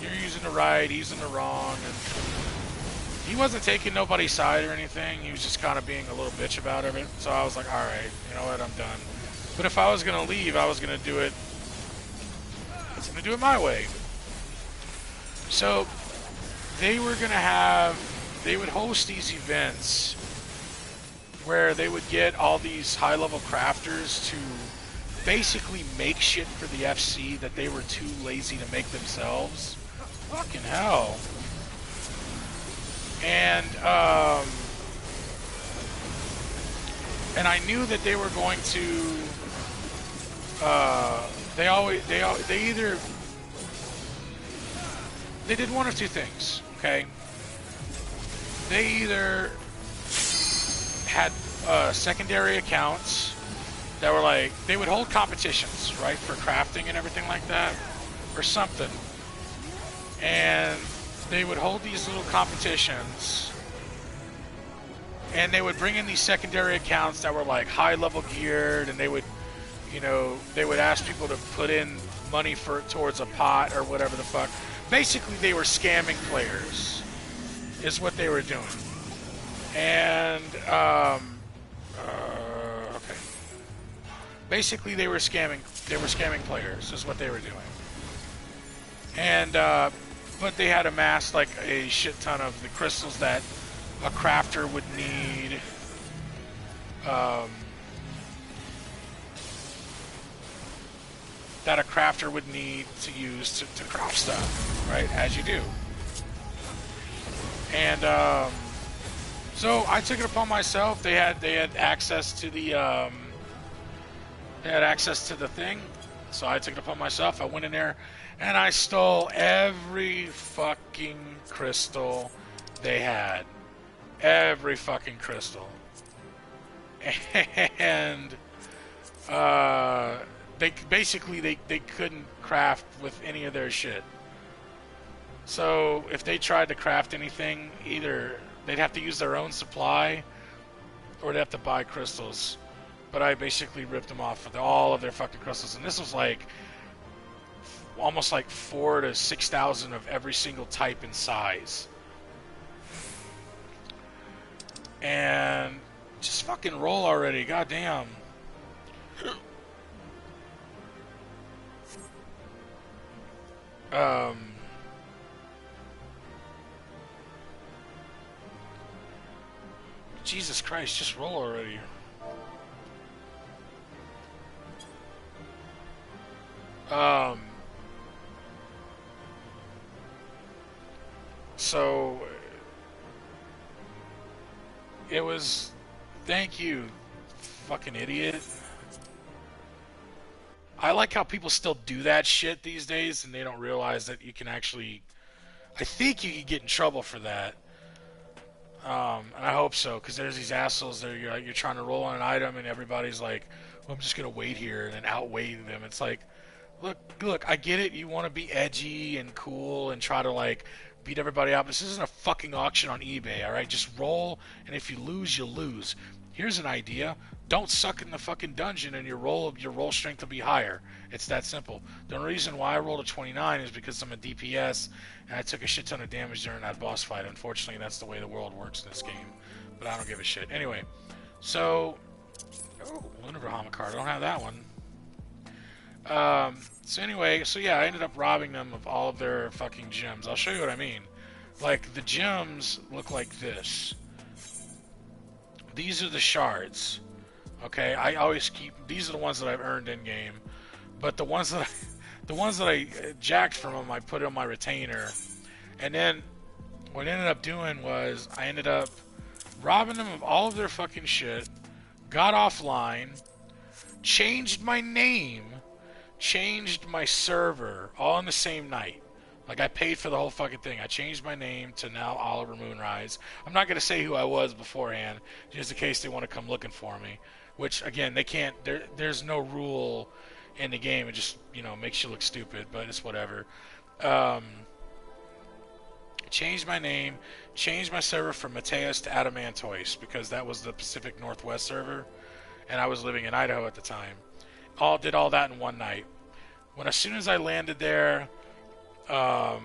you're using the right, he's in the wrong, and he wasn't taking nobody's side or anything. He was just kind of being a little bitch about it. So I was like, all right, you know what, I'm done. But if I was going to leave, I was going to do it my way. So they were going to they would host these events where they would get all these high-level crafters to basically make shit for the FC that they were too lazy to make themselves. Fucking hell. And I knew that they were going to, they did one of two things, okay? They either had secondary accounts that were like, they would hold competitions, right, for crafting and everything like that, or something. And they would hold these little competitions, and they would bring in these secondary accounts that were like high-level geared, and they would, you know, they would ask people to put in money towards a pot or whatever the fuck. Basically, they were scamming players, is what they were doing. And okay. Basically, they were scamming players, is what they were doing. And but they had amassed like a shit ton of the crystals that a crafter would need. That a crafter would need to use to craft stuff, right? As you do. And so I took it upon myself. They had access to the thing, so I took it upon myself. I went in there and I stole every fucking crystal they had, every fucking crystal, and they basically they couldn't craft with any of their shit. So if they tried to craft anything, either they'd have to use their own supply or they'd have to buy crystals. But I basically ripped them off with all of their fucking crystals. And this was like almost like 4,000 to 6,000 of every single type and size. And just fucking roll already, goddamn. Jesus Christ, just roll already. So it was, thank you, fucking idiot. I like how people still do that shit these days and they don't realize that you can actually I think you could get in trouble for that. And I hope so, because there's these assholes that you're trying to roll on an item, and everybody's like, well, I'm just gonna wait here, and then outweigh them. It's like, look, I get it. You want to be edgy and cool and try to like beat everybody out. This isn't a fucking auction on eBay, all right? Just roll, and if you lose, you lose. Here's an idea: don't suck in the fucking dungeon, and your roll strength will be higher. It's that simple. The only reason why I rolled a 29 is because I'm a DPS, and I took a shit ton of damage during that boss fight. Unfortunately, that's the way the world works in this game. But I don't give a shit. Anyway, so Lunarbrahama card. I don't have that one. So anyway, so yeah, I ended up robbing them of all of their fucking gems. I'll show you what I mean. Like, the gems look like this. These are the shards. Okay, I always keep, these are the ones that I've earned in game. But the ones that I jacked from them, I put on my retainer. And then what I ended up doing was I ended up robbing them of all of their fucking shit, got offline, changed my name, changed my server, all in the same night. Like, I paid for the whole fucking thing. I changed my name to now Oliver Moonrise. I'm not going to say who I was beforehand, just in case they want to come looking for me. Which, again, they can't, there's no rule in the game. It just, you know, makes you look stupid, but it's whatever. Changed my name, changed my server from Mateus to Adamantois, because that was the Pacific Northwest server, and I was living in Idaho at the time. Did all that in one night. As soon as I landed there, I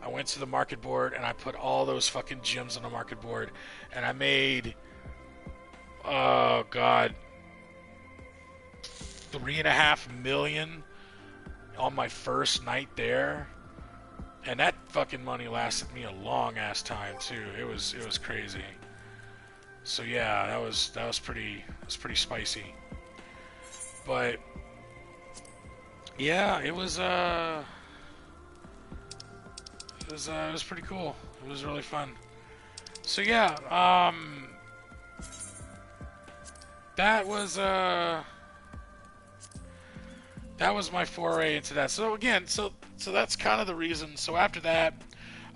went to the market board and I put all those fucking gems on the market board, and I made, oh god, $3.5 million on my first night there, and that fucking money lasted me a long ass time too. It was crazy. So yeah, that was pretty spicy. But yeah, it was pretty cool. It was really fun. So yeah, that was my foray into that. So again, so that's kind of the reason. So after that,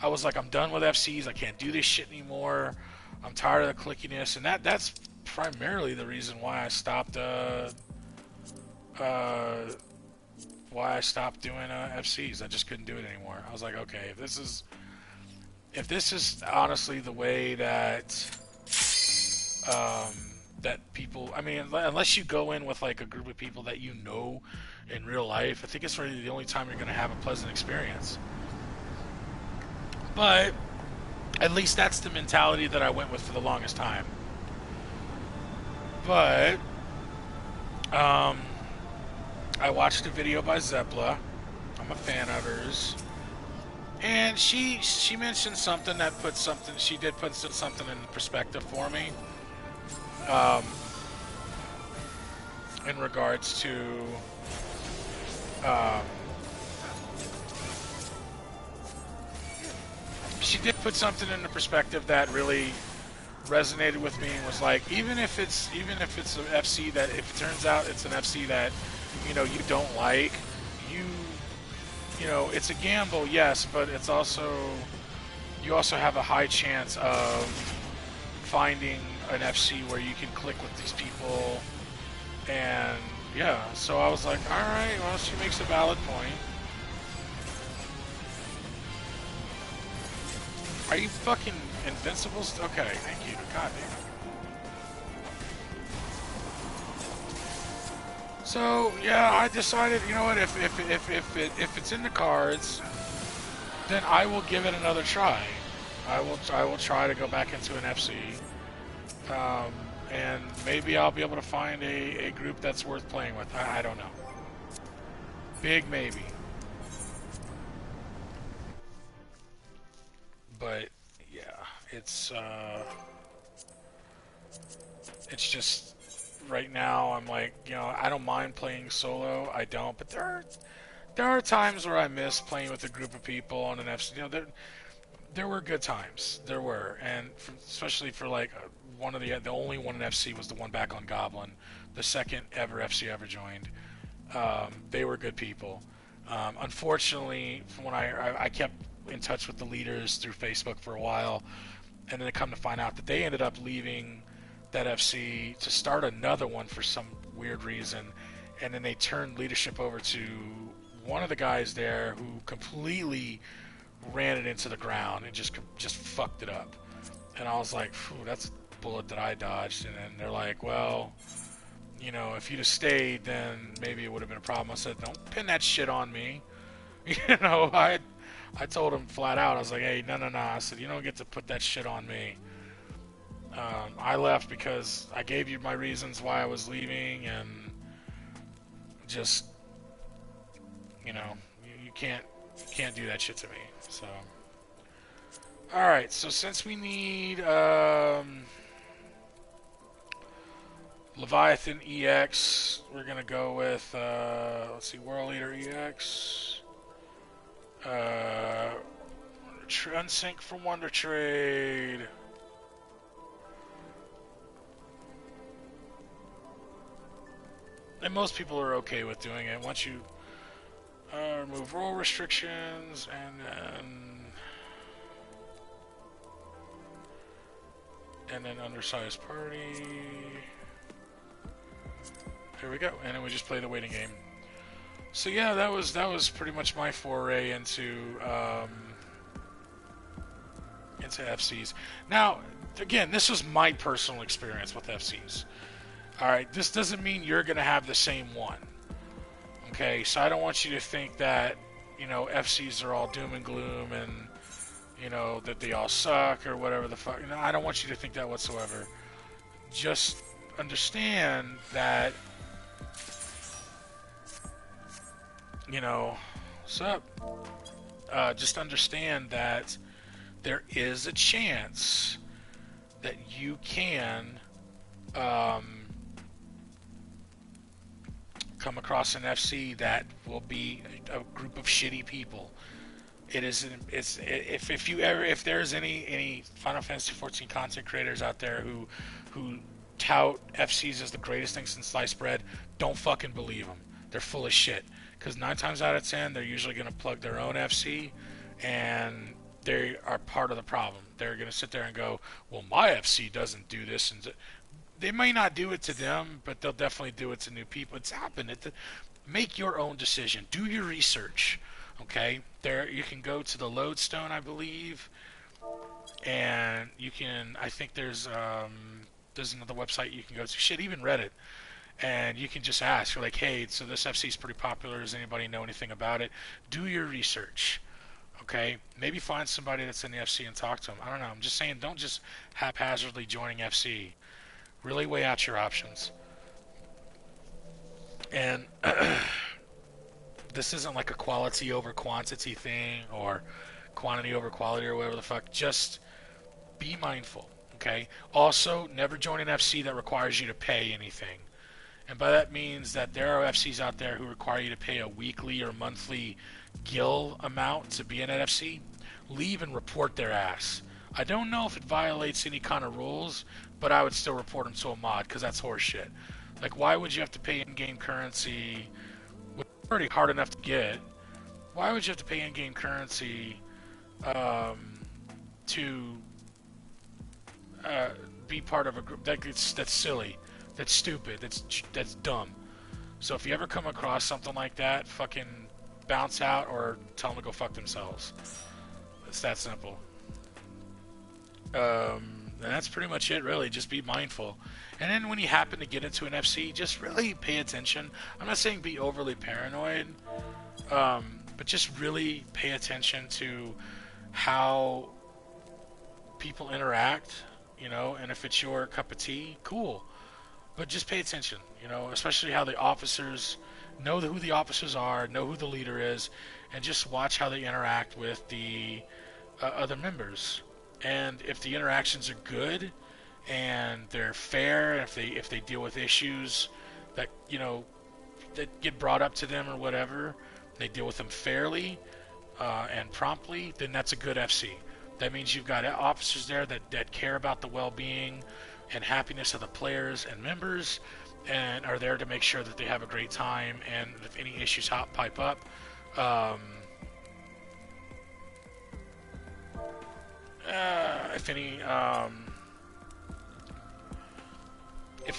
I was like, I'm done with FCs. I can't do this shit anymore. I'm tired of the clickiness, and that's primarily the reason why I stopped doing FCs. I just couldn't do it anymore. I was like, okay, if this is honestly the way that that people, I mean, unless you go in with like a group of people that you know in real life, I think it's really the only time you're going to have a pleasant experience. But at least that's the mentality that I went with for the longest time. But I watched a video by Zepla. I'm a fan of hers, and she mentioned something that she did put something in perspective for me, in regards to she did put something into perspective that really resonated with me, and was like, even if it's an FC that, if it turns out it's an FC that, you know, you don't like, you know, it's a gamble, yes, but it's also, you also have a high chance of finding an FC where you can click with these people. And yeah, so I was like, alright, well, she makes a valid point. Are you fucking invincible? Okay, thank you. God damn. So yeah, I decided, you know what, if it's in the cards, then I will give it another try. I will try to go back into an FC, and maybe I'll be able to find a group that's worth playing with. I don't know. Big maybe. But yeah, it's just right now I'm like, you know, I don't mind playing solo. I don't, but there are times where I miss playing with a group of people on an FC. You know, there were good times. There were, and especially for like the only one in FC was the one back on Goblin, the second ever FC I ever joined. They were good people. Unfortunately, from when I kept in touch with the leaders through Facebook for a while, and then I come to find out that they ended up leaving that FC to start another one for some weird reason, and then they turned leadership over to one of the guys there who completely ran it into the ground and just fucked it up. And I was like, phew, that's a bullet that I dodged. And then they're like, well, you know, if you'd have stayed, then maybe it would have been a problem. I said, don't pin that shit on me. You know, I told him flat out, I was like, hey, no. I said, you don't get to put that shit on me. I left because I gave you my reasons why I was leaving, and just, you know, you can't do that shit to me. So, alright, so since we need Leviathan EX, we're gonna go with let's see, World Leader EX, Unsync from Wonder Trade. And most people are okay with doing it. Once you remove role restrictions, and then undersized party. There we go. And then we just play the waiting game. So yeah, that was pretty much my foray into FCs. Now, again, this was my personal experience with FCs. Alright, this doesn't mean you're going to have the same one. Okay, so I don't want you to think that, you know, FCs are all doom and gloom and, you know, that they all suck or whatever the fuck. No, I don't want you to think that whatsoever. Just understand that, you know, what's up? Just understand that there is a chance that you can come across an FC that will be a group of shitty people. If there's any Final Fantasy XIV content creators out there who tout FCs as the greatest thing since sliced bread, don't fucking believe them. They're full of shit. Because 9 times out of 10, they're usually going to plug their own FC, and they are part of the problem. They're going to sit there and go, well, my FC doesn't do this, and they may not do it to them, but they'll definitely do it to new people. It's happened. Make your own decision. Do your research. Okay? There, you can go to the Lodestone, I believe, and you can. I think there's another website you can go to. Shit, even Reddit, and you can just ask. You're like, hey, so this FC is pretty popular. Does anybody know anything about it? Do your research. Okay? Maybe find somebody that's in the FC and talk to them. I don't know. I'm just saying, don't just haphazardly joining FC. Really weigh out your options. And this isn't like a quality over quantity thing or quantity over quality or whatever the fuck. Just be mindful, okay? Also, never join an FC that requires you to pay anything. And by that means that there are FCs out there who require you to pay a weekly or monthly gil amount to be in an FC. Leave and report their ass. I don't know if it violates any kind of rules, but I would still report them to a mod, because that's horseshit. Like, why would you have to pay in-game currency, which is already hard enough to get? Why would you have to pay in-game currency to be part of a group? That's silly. That's stupid. That's dumb. So if you ever come across something like that, fucking bounce out or tell them to go fuck themselves. It's that simple. And that's pretty much it, really. Just be mindful. And then when you happen to get into an FC, just really pay attention. I'm not saying be overly paranoid, but just really pay attention to how people interact, you know, and if it's your cup of tea, cool. But just pay attention, you know, especially how the officers, know who the officers are, know who the leader is, and just watch how they interact with the other members. And if the interactions are good and they're fair, if they deal with issues that, you know, that get brought up to them or whatever, they deal with them fairly and promptly, then that's a good FC. That means you've got officers there that care about the well-being and happiness of the players and members, and are there to make sure that they have a great time, and if any issues pipe up, if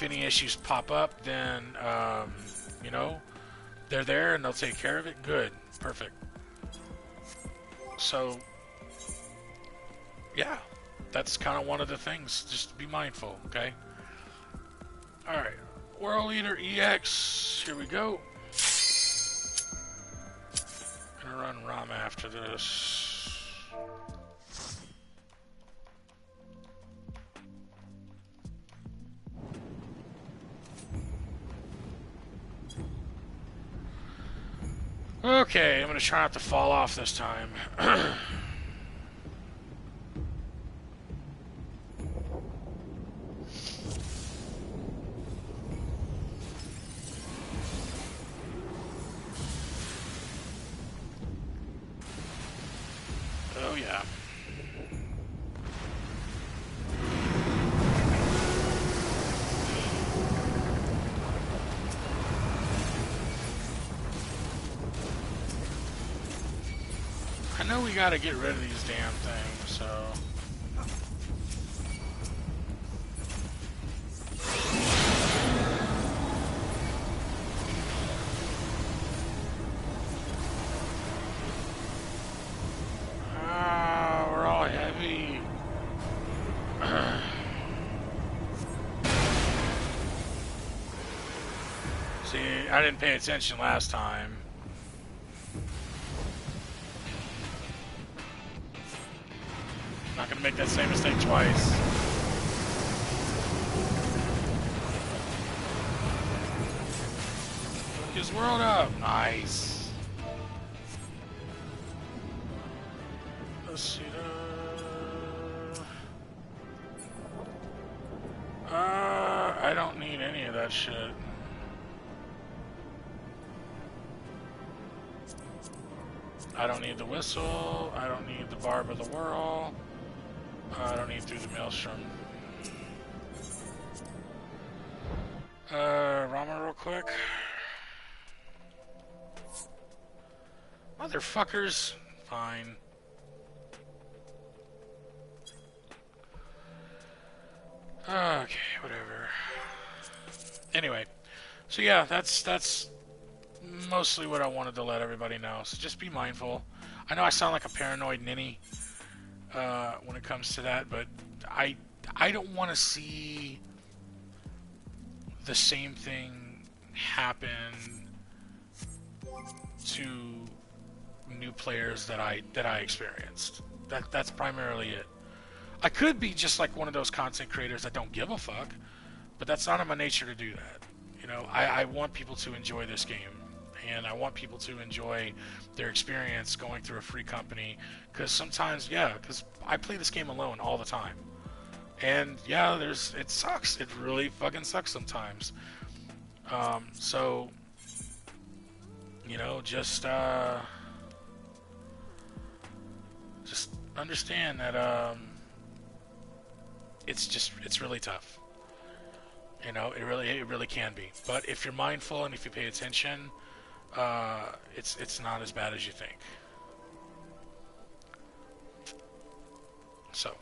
any issues pop up, then you know, they're there and they'll take care of it. Good, perfect. So yeah, that's kind of one of the things. Just be mindful, okay? All right, World Leader EX. Here we go. Gonna run Rama after this. Okay, I'm gonna try not to fall off this time. Oh yeah. I know we gotta get rid of these damn things, so... we're all heavy. See, I didn't pay attention last time. Not gonna make that same mistake twice. Look his world up. Nice. Let's see. I don't need any of that shit. I don't need the whistle. I don't need the barb of the whirl. I don't need through the maelstrom. Rama real quick. Motherfuckers. Fine. Okay, whatever. Anyway, so yeah, that's mostly what I wanted to let everybody know. So just be mindful. I know I sound like a paranoid ninny when it comes to that, but I don't want to see the same thing happen to new players that I experienced. That's primarily it. I could be just like one of those content creators that don't give a fuck, but that's not in my nature to do that. You know, I want people to enjoy this game, and I want people to enjoy their experience going through a free company, because sometimes, yeah, because I play this game alone all the time. And yeah, it sucks. It really fucking sucks sometimes. So, you know, just understand that it's really tough. You know, it really can be. But if you're mindful and if you pay attention, it's not as bad as you think. So,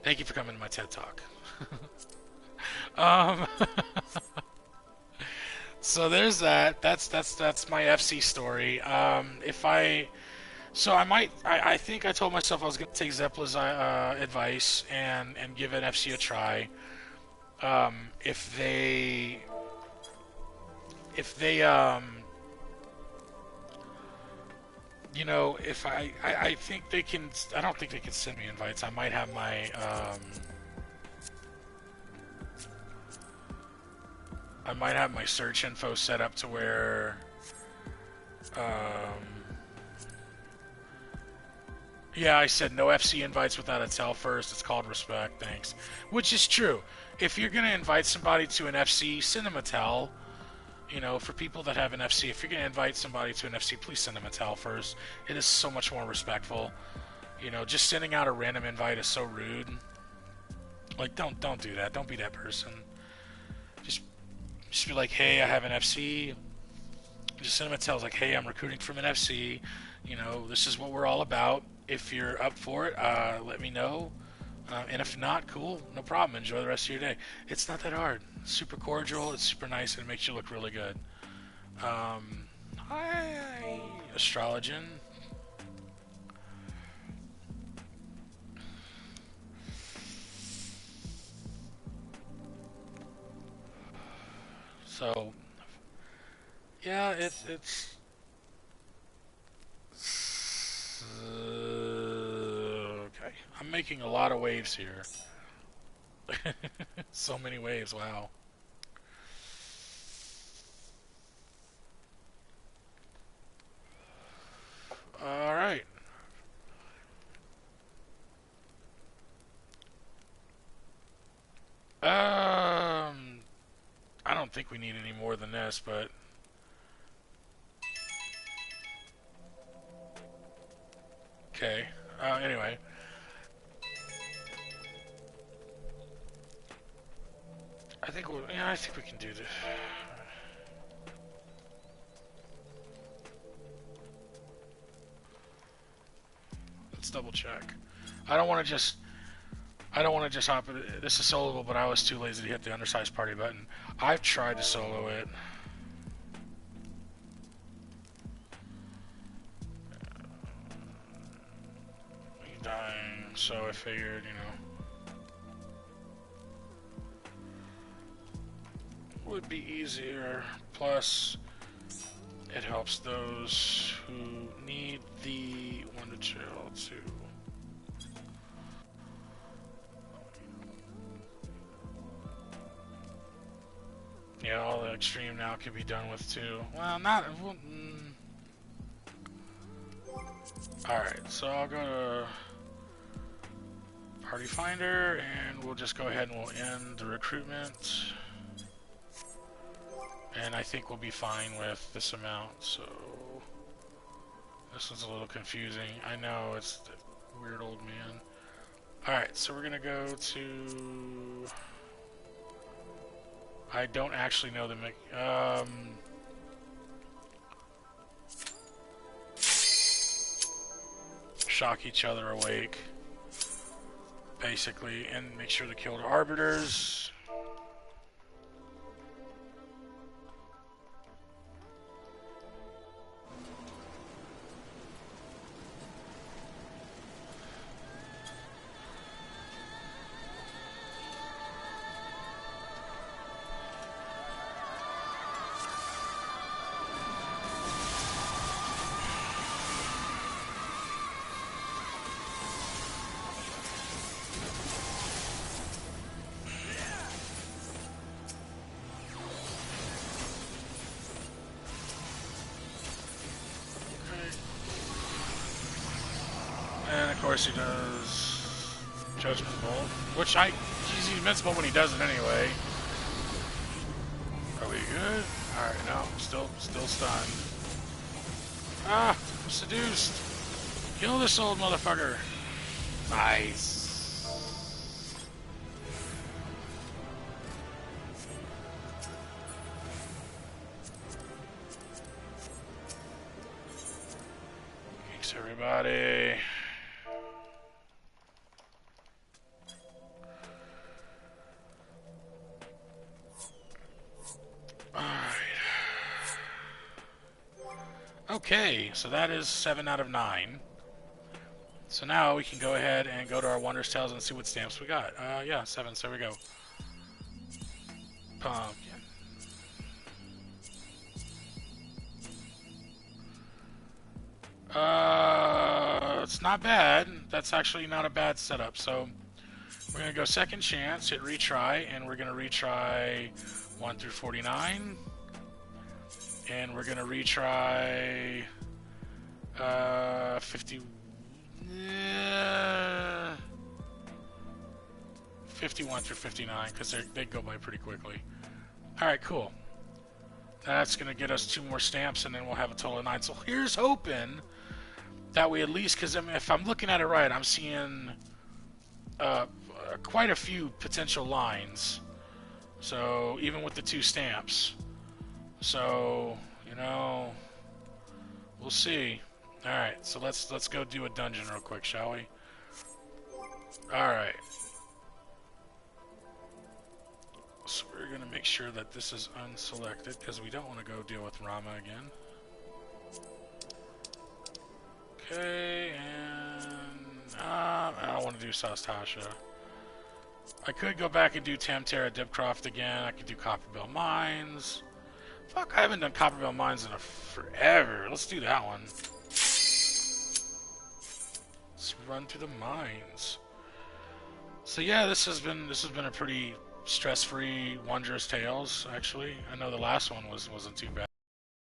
thank you for coming to my TED Talk. So there's that. That's my FC story. I think I told myself I was going to take Zepla's advice and give an FC a try. If they you know, if I think they can, I don't think they can send me invites. I might have my search info set up to where yeah, I said no FC invites without a tell first. It's called respect, thanks. Which is true. If you're gonna invite somebody to an FC, send them a tell. You know, for people that have an FC, if you're gonna invite somebody to an FC, please send them a tell first. It is so much more respectful. You know, just sending out a random invite is so rude. Like, don't do that. Don't be that person. Just be like, hey, I have an FC. Just send them a tell, like, hey, I'm recruiting from an FC. You know, this is what we're all about. if you're up for it, let me know. And if not, cool, no problem. Enjoy the rest of your day. It's not that hard. It's super cordial. It's super nice, and it makes you look really good. Hi, Astrologian. So, yeah, it's okay. I'm making a lot of waves here. So many waves, wow. All right. I don't think we need any more than this, but okay. Anyway, I think we can do this. Let's double check. I don't want to just. I don't want to just hop it. This is soloable, but I was too lazy to hit the undersized party button. I've tried to solo it. He's dying, so I figured, would be easier. Plus, it helps those who need the Wonder Chill to. Yeah, all the extreme now can be done with too. Well, not. Alright, so I'll go to Party Finder and we'll just go ahead and we'll end the recruitment. And I think we'll be fine with this amount, so. This one's a little confusing. I know, it's the weird old man. Alright, so we're gonna go to. I don't actually know the shock each other awake, basically, and make sure to kill the arbiters. And of course he does Judgment Bolt, which he's invincible when he does it anyway. Are we good? Alright, no, still stunned. Ah, I'm seduced. Kill this old motherfucker. Nice. Thanks everybody. Okay, so that is 7 out of 9. So now we can go ahead and go to our Wondrous Tales and see what stamps we got. Yeah, 7, so there we go. Pumpkin. It's not bad. That's actually not a bad setup. So we're going to go second chance, hit retry, and we're going to retry 1 through 49. And we're going to retry 51 through 59, because they go by pretty quickly. Alright, cool. That's going to get us 2 more stamps, and then we'll have a total of 9. So here's hoping that we at least, because I mean, if I'm looking at it right, I'm seeing quite a few potential lines. So even with the 2 stamps. So, we'll see. Alright, so let's go do a dungeon real quick, shall we? Alright. So we're going to make sure that this is unselected, because we don't want to go deal with Rama again. Okay, and... I don't want to do Sastasha. I could go back and do Tamtara Dipcroft again. I could do Copperbell Mines. Fuck, I haven't done Copperbell Mines in forever. Let's do that one. Let's run through the mines. So yeah, this has been a pretty stress-free Wondrous Tales, actually. I know the last one wasn't too bad.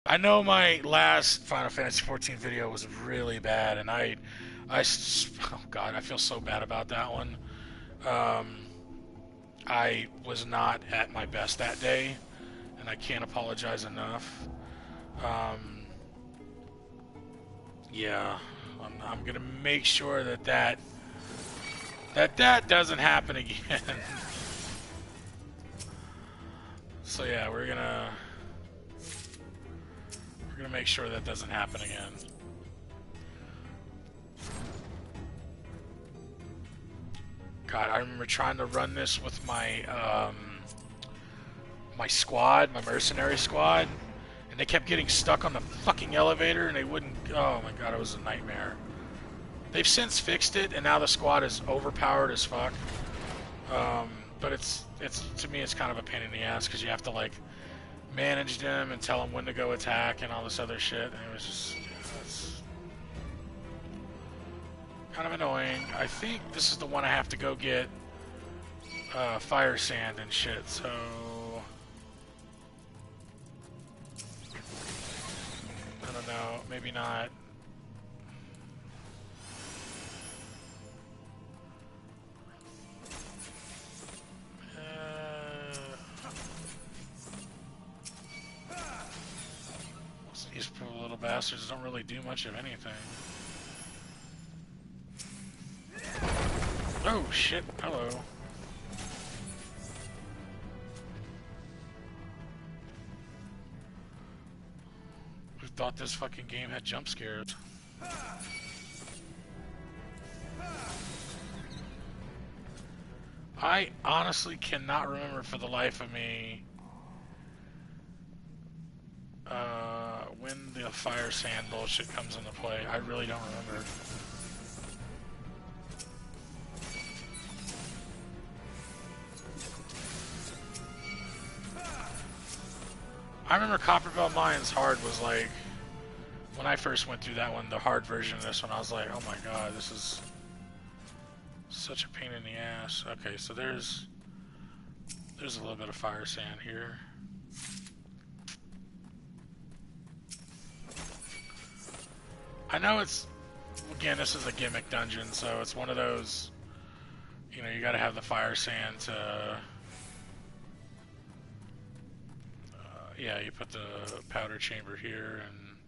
I know my last Final Fantasy XIV video was really bad, and oh god, I feel so bad about that one. I was not at my best that day, and I can't apologize enough. Yeah, I'm gonna make sure that doesn't happen again. So yeah, we're gonna make sure that doesn't happen again. God, I remember trying to run this with my my squad, my mercenary squad, and they kept getting stuck on the fucking elevator, and they wouldn't. Oh my god, it was a nightmare. They've since fixed it, and now the squad is overpowered as fuck. But it's to me, it's kind of a pain in the ass because you have to like manage them and tell them when to go attack and all this other shit. And it was just it's kind of annoying. I think this is the one I have to go get fire sand and shit. So I don't know, maybe not. These poor little bastards don't really do much of anything. Oh shit, hello. Who thought this fucking game had jump scares? I honestly cannot remember for the life of me when the fire sand bullshit comes into play. I really don't remember. I remember Copperbell Mines hard was like, when I first went through that one, the hard version of this one, I was like, oh my god, this is such a pain in the ass. Okay, so there's a little bit of fire sand here. I know it's, again, this is a gimmick dungeon, so it's one of those, you know, you gotta have the fire sand to, yeah, you put the powder chamber here and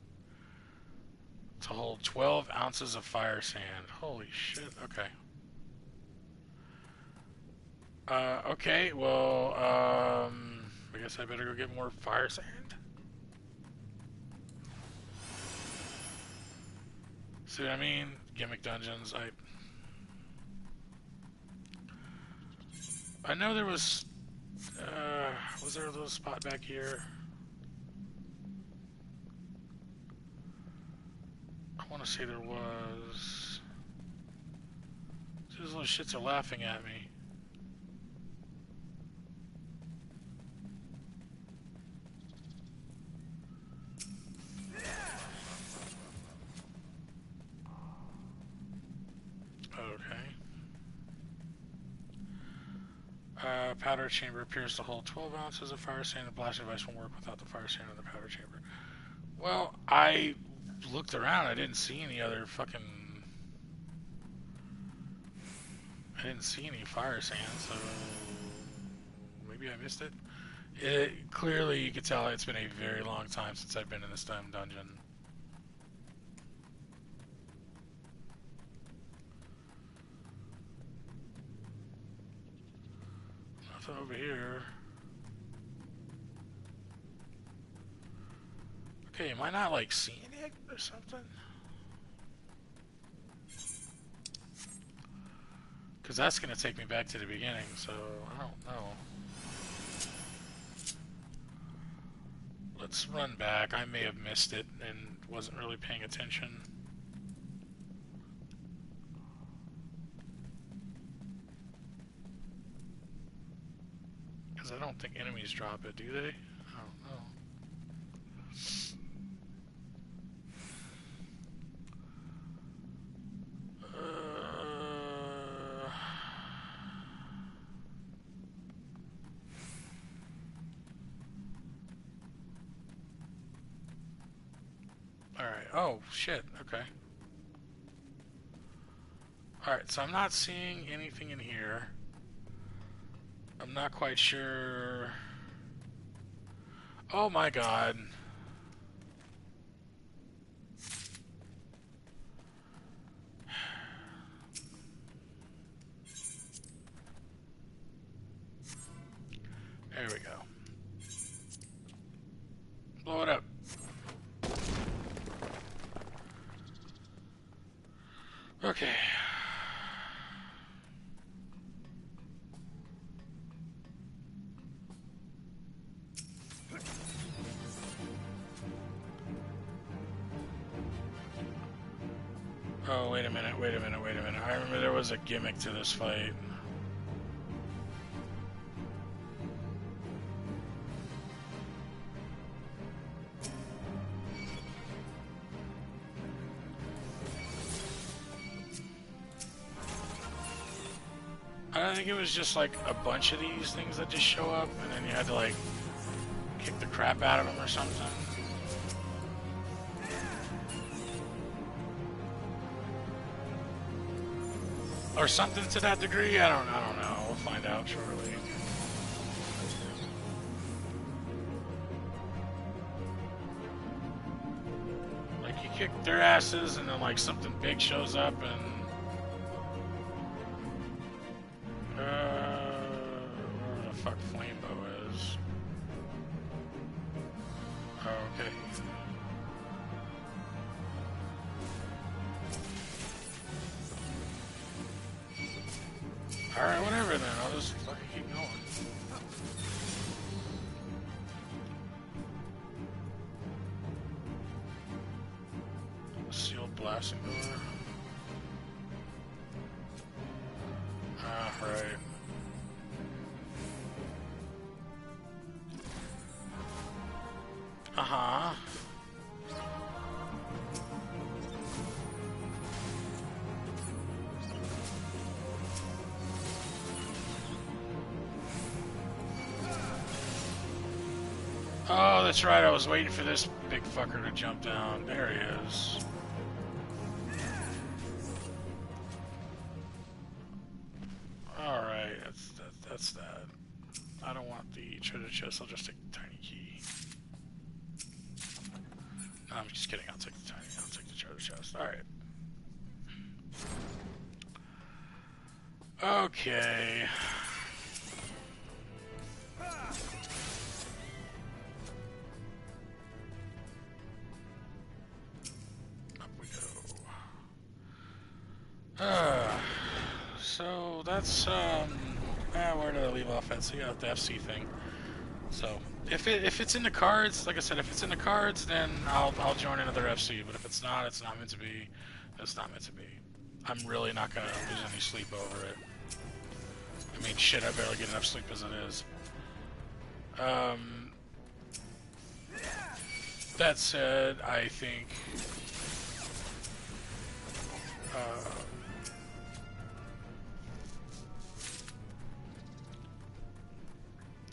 to hold 12 ounces of fire sand. Holy shit, okay. Okay, well, I guess I better go get more fire sand. See what I mean? Gimmick dungeons. I know there was there a little spot back here? I want to say there was. These little shits are laughing at me. Powder chamber appears to hold 12 ounces of fire sand. The blasting device won't work without the fire sand in the powder chamber. Well, I looked around. I didn't see any other fucking... I didn't see any fire sand, so... maybe I missed it. Clearly, you can tell it's been a very long time since I've been in this damn dungeon. Nothing over here. Okay, am I not like seeing it or something? Because that's going to take me back to the beginning, so I don't know. Let's run back. I may have missed it and wasn't really paying attention. Because I don't think enemies drop it, do they? I don't know. Alright, oh, shit, okay. Alright, so I'm not seeing anything in here. I'm not quite sure... Oh my god. There we go. Blow it up. Okay. Oh, wait a minute. I remember there was a gimmick to this fight. I think it was just like a bunch of these things that just show up, and then you had to like kick the crap out of them or something. Or something to that degree. I don't know. We'll find out shortly. Like you kick their asses, and then like something big shows up, and where the fuck Flamebow is? Oh, okay. Alright, whatever then. I'll just fucking keep going. Sealed blasting door. Ah, right. Uh-huh. Oh, that's right. I was waiting for this big fucker to jump down. There he is. Alright, that's that. I don't want the treasure chest. I'll just take the tiny key. No, I'm just kidding. I'll take the treasure chest. Alright. Okay. So that's where did I leave off at? So yeah, the FC thing. So if it's in the cards, like I said, if it's in the cards, then I'll join another FC. But if it's not meant to be. It's not meant to be. I'm really not gonna lose any sleep over it. I mean, shit, I barely get enough sleep as it is. That said, I think.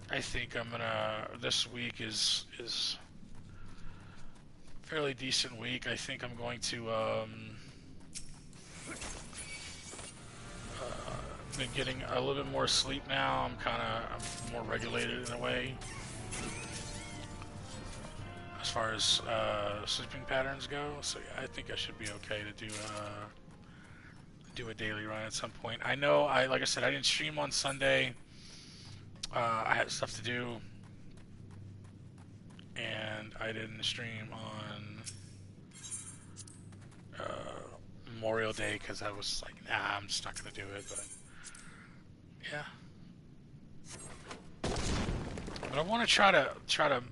I think I'm gonna. This week is a fairly decent week. I think I'm going to been getting a little bit more sleep now. I'm more regulated in a way as far as sleeping patterns go. So yeah, I think I should be okay to do a daily run at some point. I know like I said, I didn't stream on Sunday. I had stuff to do, and I didn't stream on Memorial Day because I was like, nah, I'm just not gonna do it. But Yeah. But I want to try to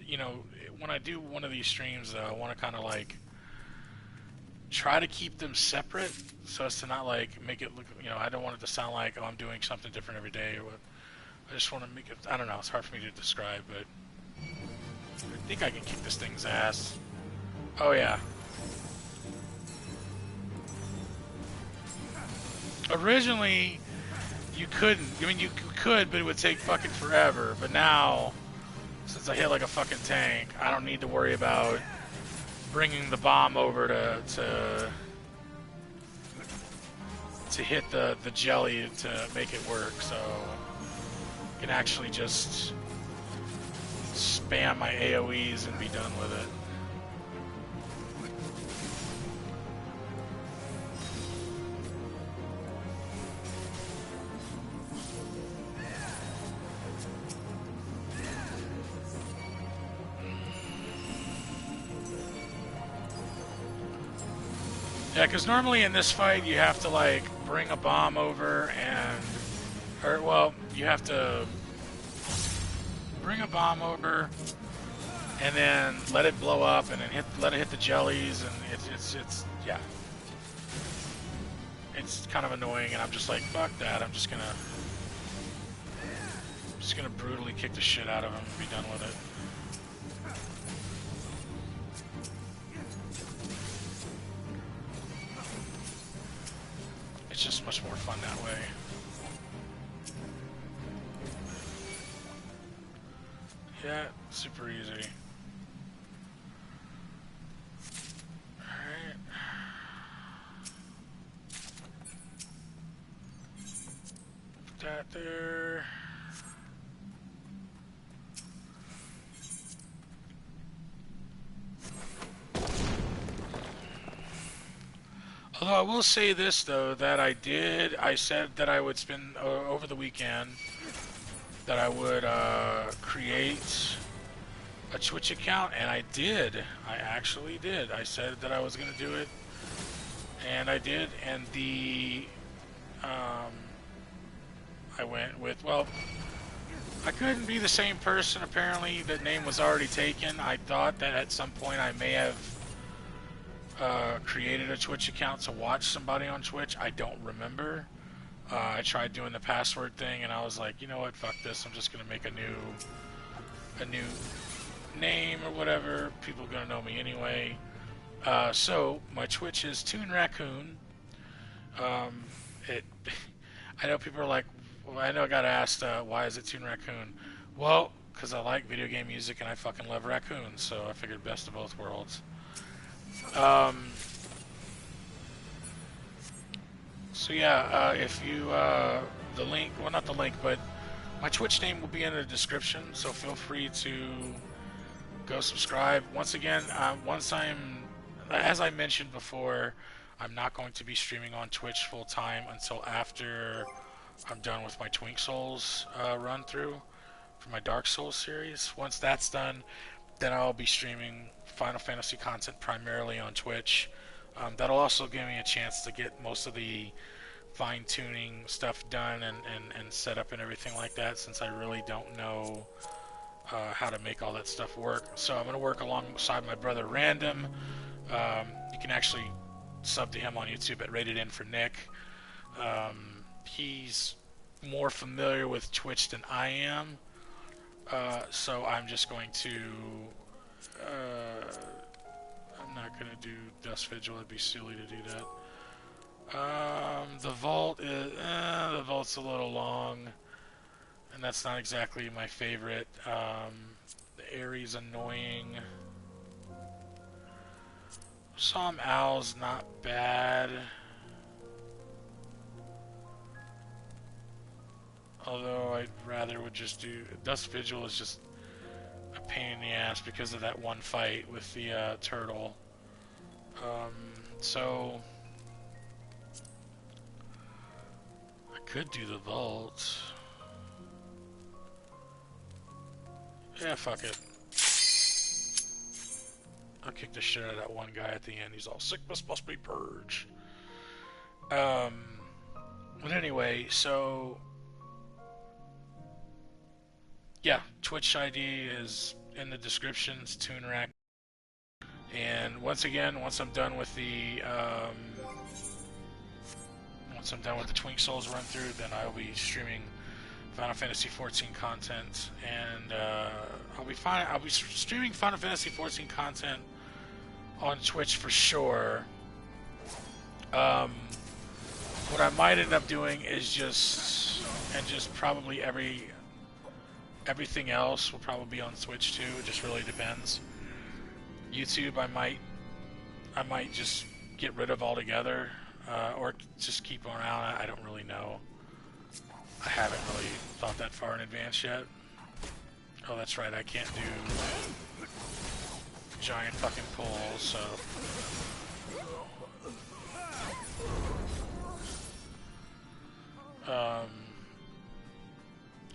you know, when I do one of these streams, though, I want to kind of like try to keep them separate so as to not like make it look, you know, I don't want it to sound like, oh, I'm doing something different every day or what. I just want to make it, I don't know, it's hard for me to describe, but I think I can kick this thing's ass. Oh yeah. Originally, you couldn't. I mean, you could, but it would take fucking forever. But now, since I hit like a fucking tank, I don't need to worry about bringing the bomb over to hit the jelly to make it work. So I can actually just spam my AoEs and be done with it. Yeah, because normally in this fight you have to like bring a bomb over and, or well, you have to bring a bomb over and then let it blow up and then let it hit the jellies, and it's yeah, it's kind of annoying, and I'm just like, fuck that, I'm just gonna brutally kick the shit out of him and be done with it. It's just much more fun that way. Yeah, super easy. Alright. Put that there. Although I will say this, though, that I said that I would spend, over the weekend, that I would create a Twitch account, and I did. I actually did. I said that I was going to do it, and I did, and I went with, well, I couldn't be the same person, apparently. The name was already taken. I thought that at some point I may have created a Twitch account to watch somebody on Twitch. I don't remember. I tried doing the password thing, and I was like, you know what, fuck this. I'm just gonna make a new name or whatever. People are gonna know me anyway. So my Twitch is TuneRaccoon. I know people are like, well, I know I got asked, why is it TuneRaccoon? Well, because I like video game music and I fucking love raccoons, so I figured best of both worlds. So yeah, if you, the link, well, not the link, but my Twitch name will be in the description, so feel free to go subscribe. Once again, as I mentioned before, I'm not going to be streaming on Twitch full time until after I'm done with my Twink Souls run through for my Dark Souls series. Once that's done, then I'll be streaming Final Fantasy content primarily on Twitch. That'll also give me a chance to get most of the fine-tuning stuff done and set up and everything like that, since I really don't know how to make all that stuff work. So I'm going to work alongside my brother Random. You can actually sub to him on YouTube at Rated In for Nick. He's more familiar with Twitch than I am, so I'm just going to I'm not going to do Dust Vigil. It'd be silly to do that. The vault is the vault's a little long, and that's not exactly my favorite. The area's annoying. Some owls not bad, although I'd rather would just do Dust Vigil is just a pain in the ass because of that one fight with the turtle. So I could do the vault. Yeah, fuck it. I'll kick the shit out of that one guy at the end. He's all, sickness must be purged. But anyway, so yeah, Twitch ID is in the descriptions, TuneRaccoon. And once again, once I'm done with the Twink Souls run through, then I'll be streaming Final Fantasy XIV content, and I'll be streaming Final Fantasy XIV content on Twitch for sure. What I might end up doing is just probably everything else will probably be on Twitch too. It just really depends. YouTube, I might just get rid of altogether, or just keep them around. I don't really know. I haven't really thought that far in advance yet. Oh, that's right, I can't do giant fucking pulls, so...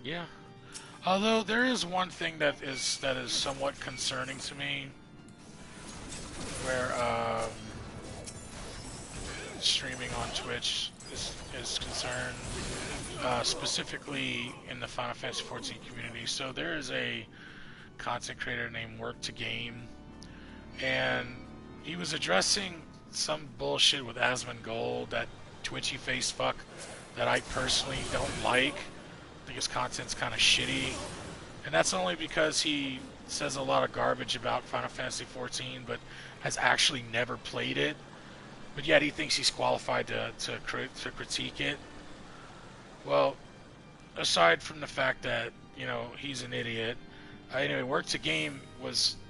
yeah. Although there is one thing that is somewhat concerning to me, where streaming on Twitch is concerned, specifically in the Final Fantasy XIV community. So there is a content creator named Work to Game, and he was addressing some bullshit with Asmongold, that twitchy face fuck that I personally don't like. I think his content's kind of shitty, and that's only because he says a lot of garbage about Final Fantasy XIV, but has actually never played it. But yet he thinks he's qualified to critique it. Well, aside from the fact that, you know, he's an idiot, anyway, Work to Game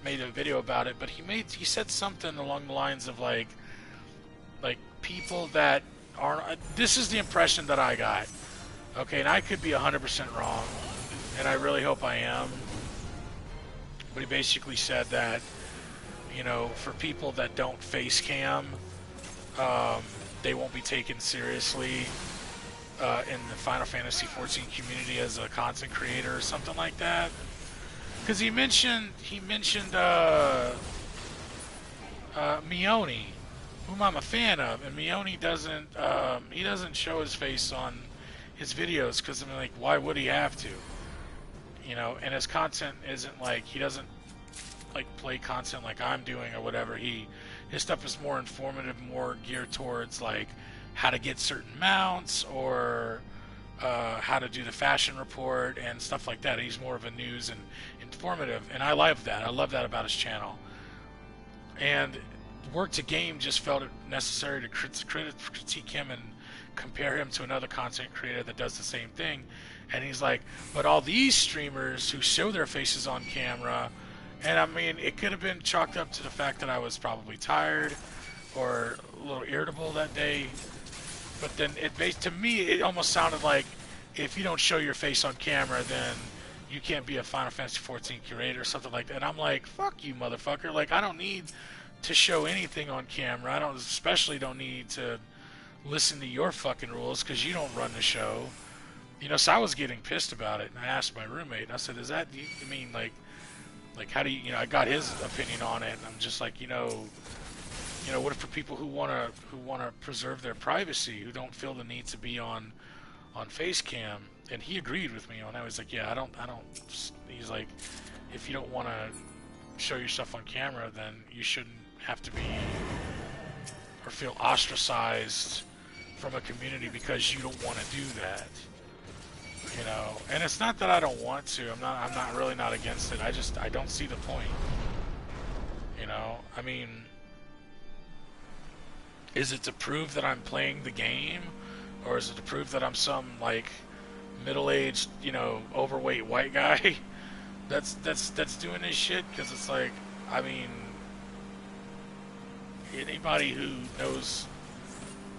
made a video about it, but he said something along the lines of like people that aren't. This is the impression that I got. Okay, and I could be 100% wrong, and I really hope I am. But he basically said that, you know, for people that don't face cam, they won't be taken seriously in the Final Fantasy XIV community as a content creator or something like that. Because he mentioned Mione, whom I'm a fan of, and Mione doesn't show his face on his videos because, I mean, like, why would he have to? You know, and his content isn't like, he doesn't like play content like I'm doing or whatever. His stuff is more informative, more geared towards like how to get certain mounts, or how to do the fashion report and stuff like that. He's more of a news and informative, and I love that. I love that about his channel. And Work to Game just felt it necessary to critique him and compare him to another content creator that does the same thing. And he's like, but all these streamers who show their faces on camera, and I mean, it could have been chalked up to the fact that I was probably tired or a little irritable that day. But then to me, it almost sounded like, if you don't show your face on camera, then you can't be a Final Fantasy XIV curator or something like that. And I'm like, fuck you, motherfucker. Like, I don't need to show anything on camera. I especially don't need to listen to your fucking rules because you don't run the show. You know, so I was getting pissed about it, and I asked my roommate, and I said, "Is that, you mean like how do you know?" I got his opinion on it, and I'm just like, you know, what if for people who wanna preserve their privacy, who don't feel the need to be on face cam? And he agreed with me on that. He was like, yeah, I don't. He's like, if you don't want to show yourself on camera, then you shouldn't have to be or feel ostracized from a community because you don't want to do that. You know, and it's not that I don't want to. I'm not really not against it. I don't see the point. You know, I mean, is it to prove that I'm playing the game, or is it to prove that I'm some like middle-aged, you know, overweight white guy that's doing this shit? Because it's like, I mean, anybody who knows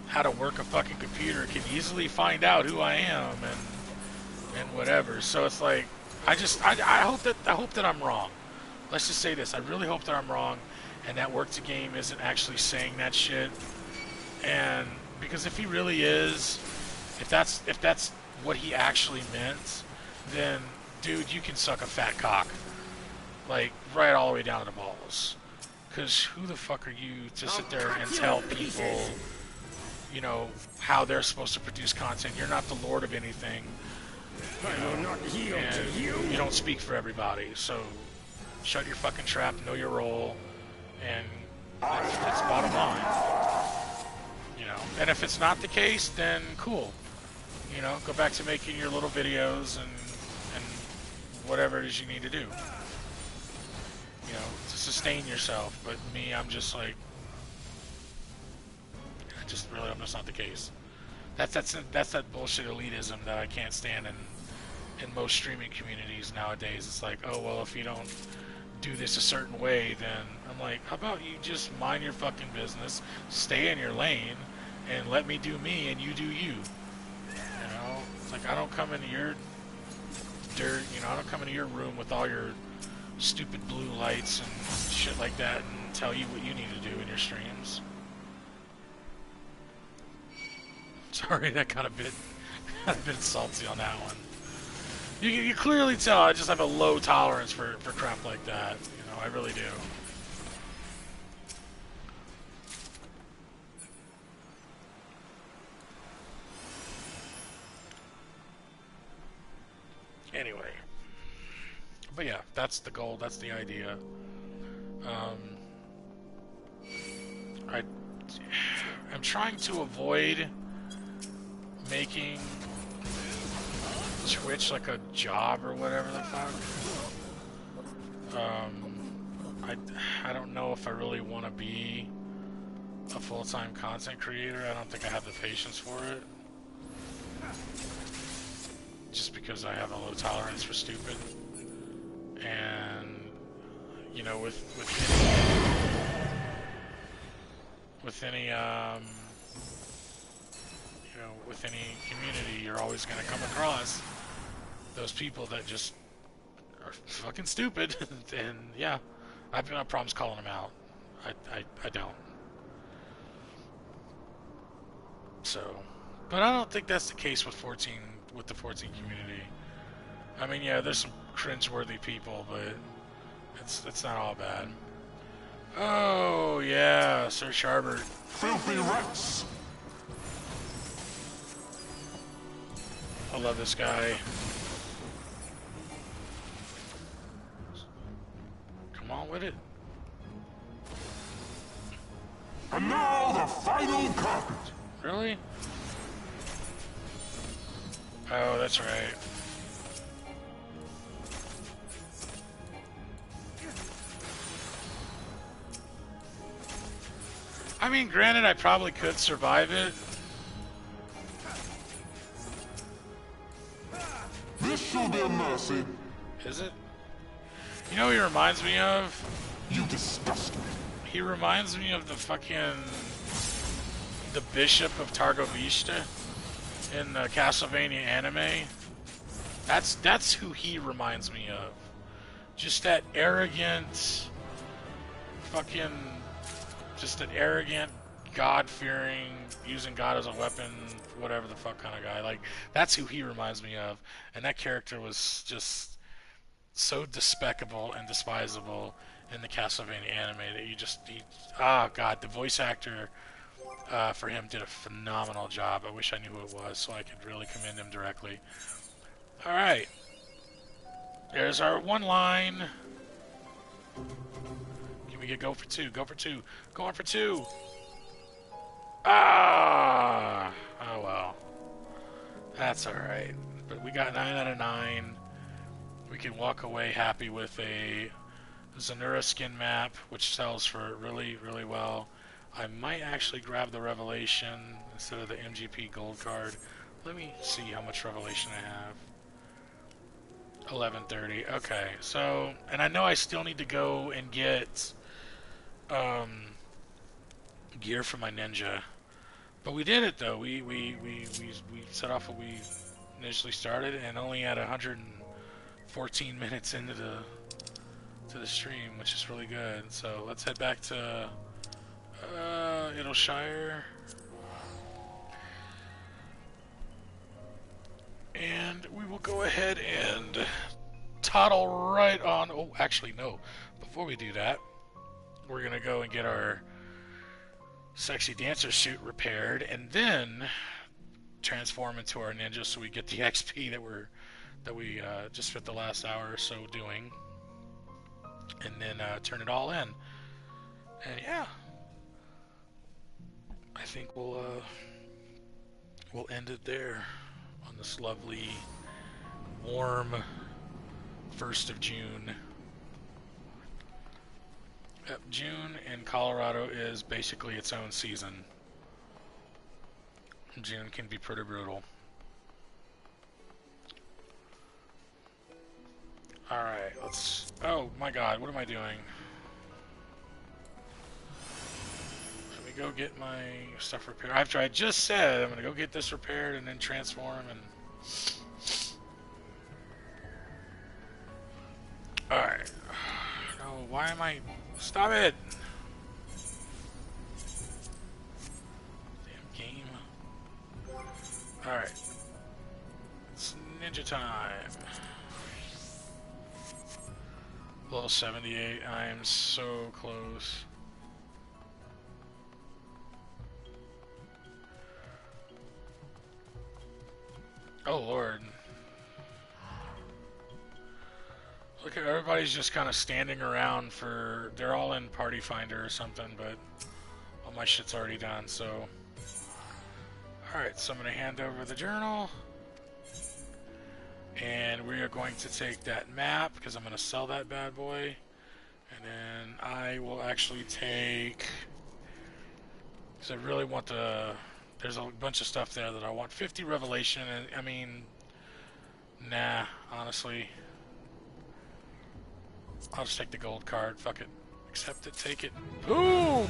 how to work a fucking computer can easily find out who I am and whatever. So it's like, I hope that I'm wrong. Let's just say this: I really hope that I'm wrong, and that Work to Game isn't actually saying that shit. And because if he really is, if that's what he actually meant, then dude, you can suck a fat cock, like right all the way down to the balls. Because who the fuck are you to sit there and tell people, you know, how they're supposed to produce content. You're not the lord of anything. I will not yield to you. You don't speak for everybody, so shut your fucking trap, know your role, and that's bottom line. You know, and if it's not the case, then cool. You know, go back to making your little videos and whatever it is you need to do. You know, to sustain yourself. But me, I'm just like, I just really hope that's not the case. That's that bullshit elitism that I can't stand in most streaming communities nowadays. It's like, oh well, if you don't do this a certain way, then I'm like, how about you just mind your fucking business, stay in your lane, and let me do me and you do you. You know, it's like I don't come into your dirt, you know, I don't come into your room with all your stupid blue lights and shit like that and tell you what you need to do in your streams. Sorry, that got a bit salty on that one. You clearly tell I just have a low tolerance for crap like that. You know, I really do. Anyway. But yeah, that's the goal, that's the idea. I'm trying to avoid making Twitch like a job or whatever the fuck. I don't know if I really want to be a full-time content creator. I don't think I have the patience for it. Just because I have a low tolerance for stupid. And you know, with any you know, with any community, you're always going to come across those people that just are fucking stupid. And yeah, I've got problems calling them out. I don't. So, but I don't think that's the case with the 14 community. I mean, yeah, there's some cringeworthy people, but it's not all bad. Oh yeah, Sir Sharbert. Filthy rats! I love this guy. Come on with it. And now the final carpet. Really? Oh, that's right. I mean, granted, I probably could survive it. This shall be a mercy. Is it? You know who he reminds me of? You disgust me. He reminds me of the Bishop of Targovishta in the Castlevania anime. That's who he reminds me of. Just that arrogant, just an arrogant, God-fearing, using God as a weapon, whatever the fuck kind of guy. Like, that's who he reminds me of. And that character was just so despicable and despisable in the Castlevania anime that God, the voice actor for him did a phenomenal job. I wish I knew who it was so I could really commend him directly. Alright. There's our one line. Can we get go for two? Go for two. Going for two. Ah! Oh well. That's alright. But we got 9 out of 9. We can walk away happy with a Zanura skin map, which sells for really, really well. I might actually grab the Revelation instead of the MGP gold card. Let me see how much Revelation I have. 1130. Okay, so, and I know I still need to go and get gear for my ninja, but we did it though. We set off what we initially started, and only at 114 minutes into the stream, which is really good. So let's head back to Idleshire. And we will go ahead and toddle right on. Oh, actually, no. Before we do that, we're going to go and get our sexy dancer suit repaired, and then transform into our ninja so we get the XP that we just spent the last hour or so doing, and then turn it all in. And yeah, I think we'll end it there on this lovely, warm 1st of June. Yep, June in Colorado is basically its own season. June can be pretty brutal. Alright, let's... Oh my god, what am I doing? Let me go get my stuff repaired. After I just said I'm gonna go get this repaired and then transform and... Alright. No, why am I... Stop it! Damn game. Alright. It's ninja time. Level 78. I am so close. Oh lord. Look at everybody's just kind of standing around for... They're all in Party Finder or something, but all my shit's already done, so... Alright, so I'm going to hand over the journal. And we are going to take that map, because I'm going to sell that bad boy. And then I will actually take... Because I really want the... There's a bunch of stuff there that I want. 50 Revelation, and I mean... Nah, honestly... I'll just take the gold card. Fuck it. Accept it, take it. Boom!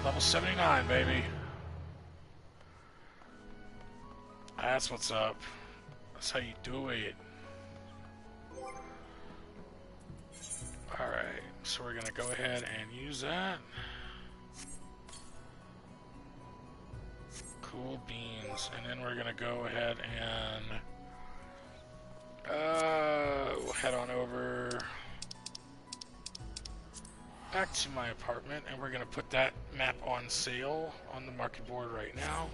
Level 79, baby. That's what's up. That's how you do it. Alright, so we're gonna go ahead and use that. Cool beans. And then we're gonna go ahead and we'll head on over back to my apartment, and we're gonna put that map on sale on the market board right now.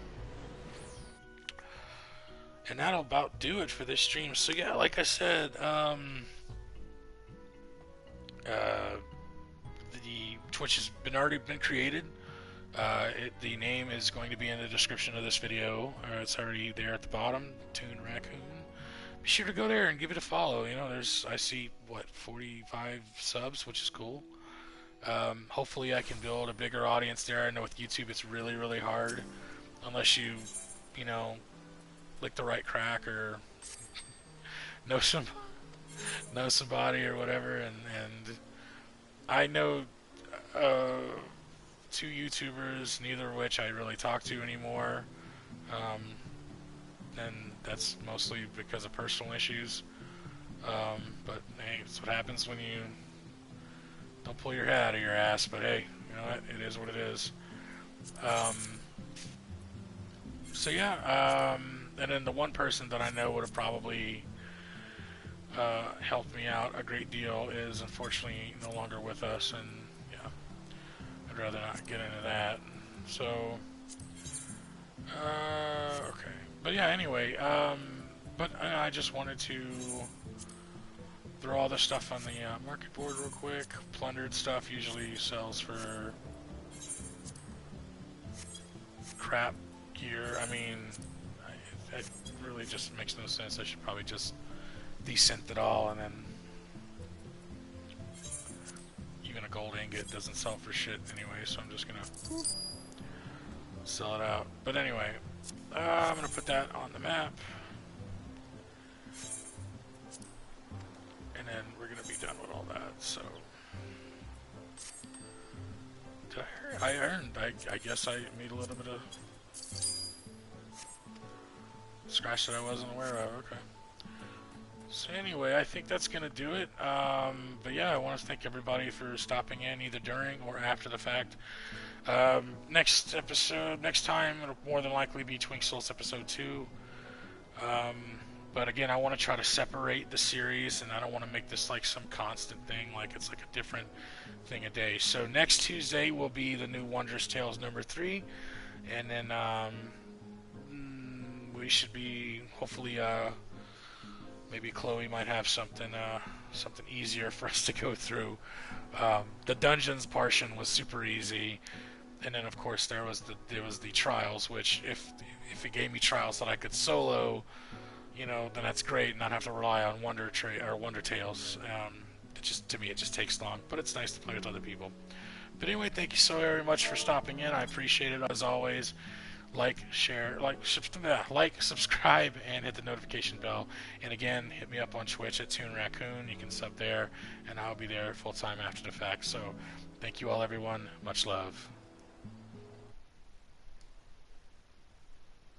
And that'll about do it for this stream. So yeah, like I said, the Twitch has already been created. The name is going to be in the description of this video. It's already there at the bottom. TuneRaccoon. Be sure to go there and give it a follow. You know, I see what 45 subs, which is cool. Hopefully, I can build a bigger audience there. I know with YouTube, it's really, really hard unless you know, lick the right crack or know somebody or whatever. And I know 2 YouTubers, neither of which I really talk to anymore. And that's mostly because of personal issues. But hey, that's what happens when you don't pull your head out of your ass. But hey, you know what? It is what it is. So yeah, and then the one person that I know would have probably helped me out a great deal is unfortunately no longer with us, and yeah, I'd rather not get into that. So, okay. But yeah, anyway, but I just wanted to throw all this stuff on the market board real quick. Plundered stuff usually sells for crap gear. I mean, it really just makes no sense. I should probably just descent it all, and then even a gold ingot doesn't sell for shit anyway, so I'm just gonna sell it out. But anyway, I'm gonna put that on the map, and then we're gonna be done with all that. So, I guess I made a little bit of scratch that I wasn't aware of. Okay. So anyway, I think that's gonna do it. But yeah, I want to thank everybody for stopping in either during or after the fact. Next episode, next time, it'll more than likely be Twink Souls episode 2. But again, I want to try to separate the series, and I don't want to make this like some constant thing, like it's like a different thing a day. So next Tuesday will be the new Wondrous Tales number 3, and then we should be hopefully maybe Khloe might have something something easier for us to go through. The dungeons portion was super easy, and then of course there was the trials, which if it gave me trials that I could solo, then that's great, and not have to rely on Wonder Tales. It just, to me, it just takes long, but it's nice to play with other people. But anyway, thank you so very much for stopping in. I appreciate it as always. Like, share, subscribe, and hit the notification bell. And again, hit me up on Twitch at TuneRaccoon. You can sub there, and I'll be there full time after the fact. So, thank you all, everyone. Much love.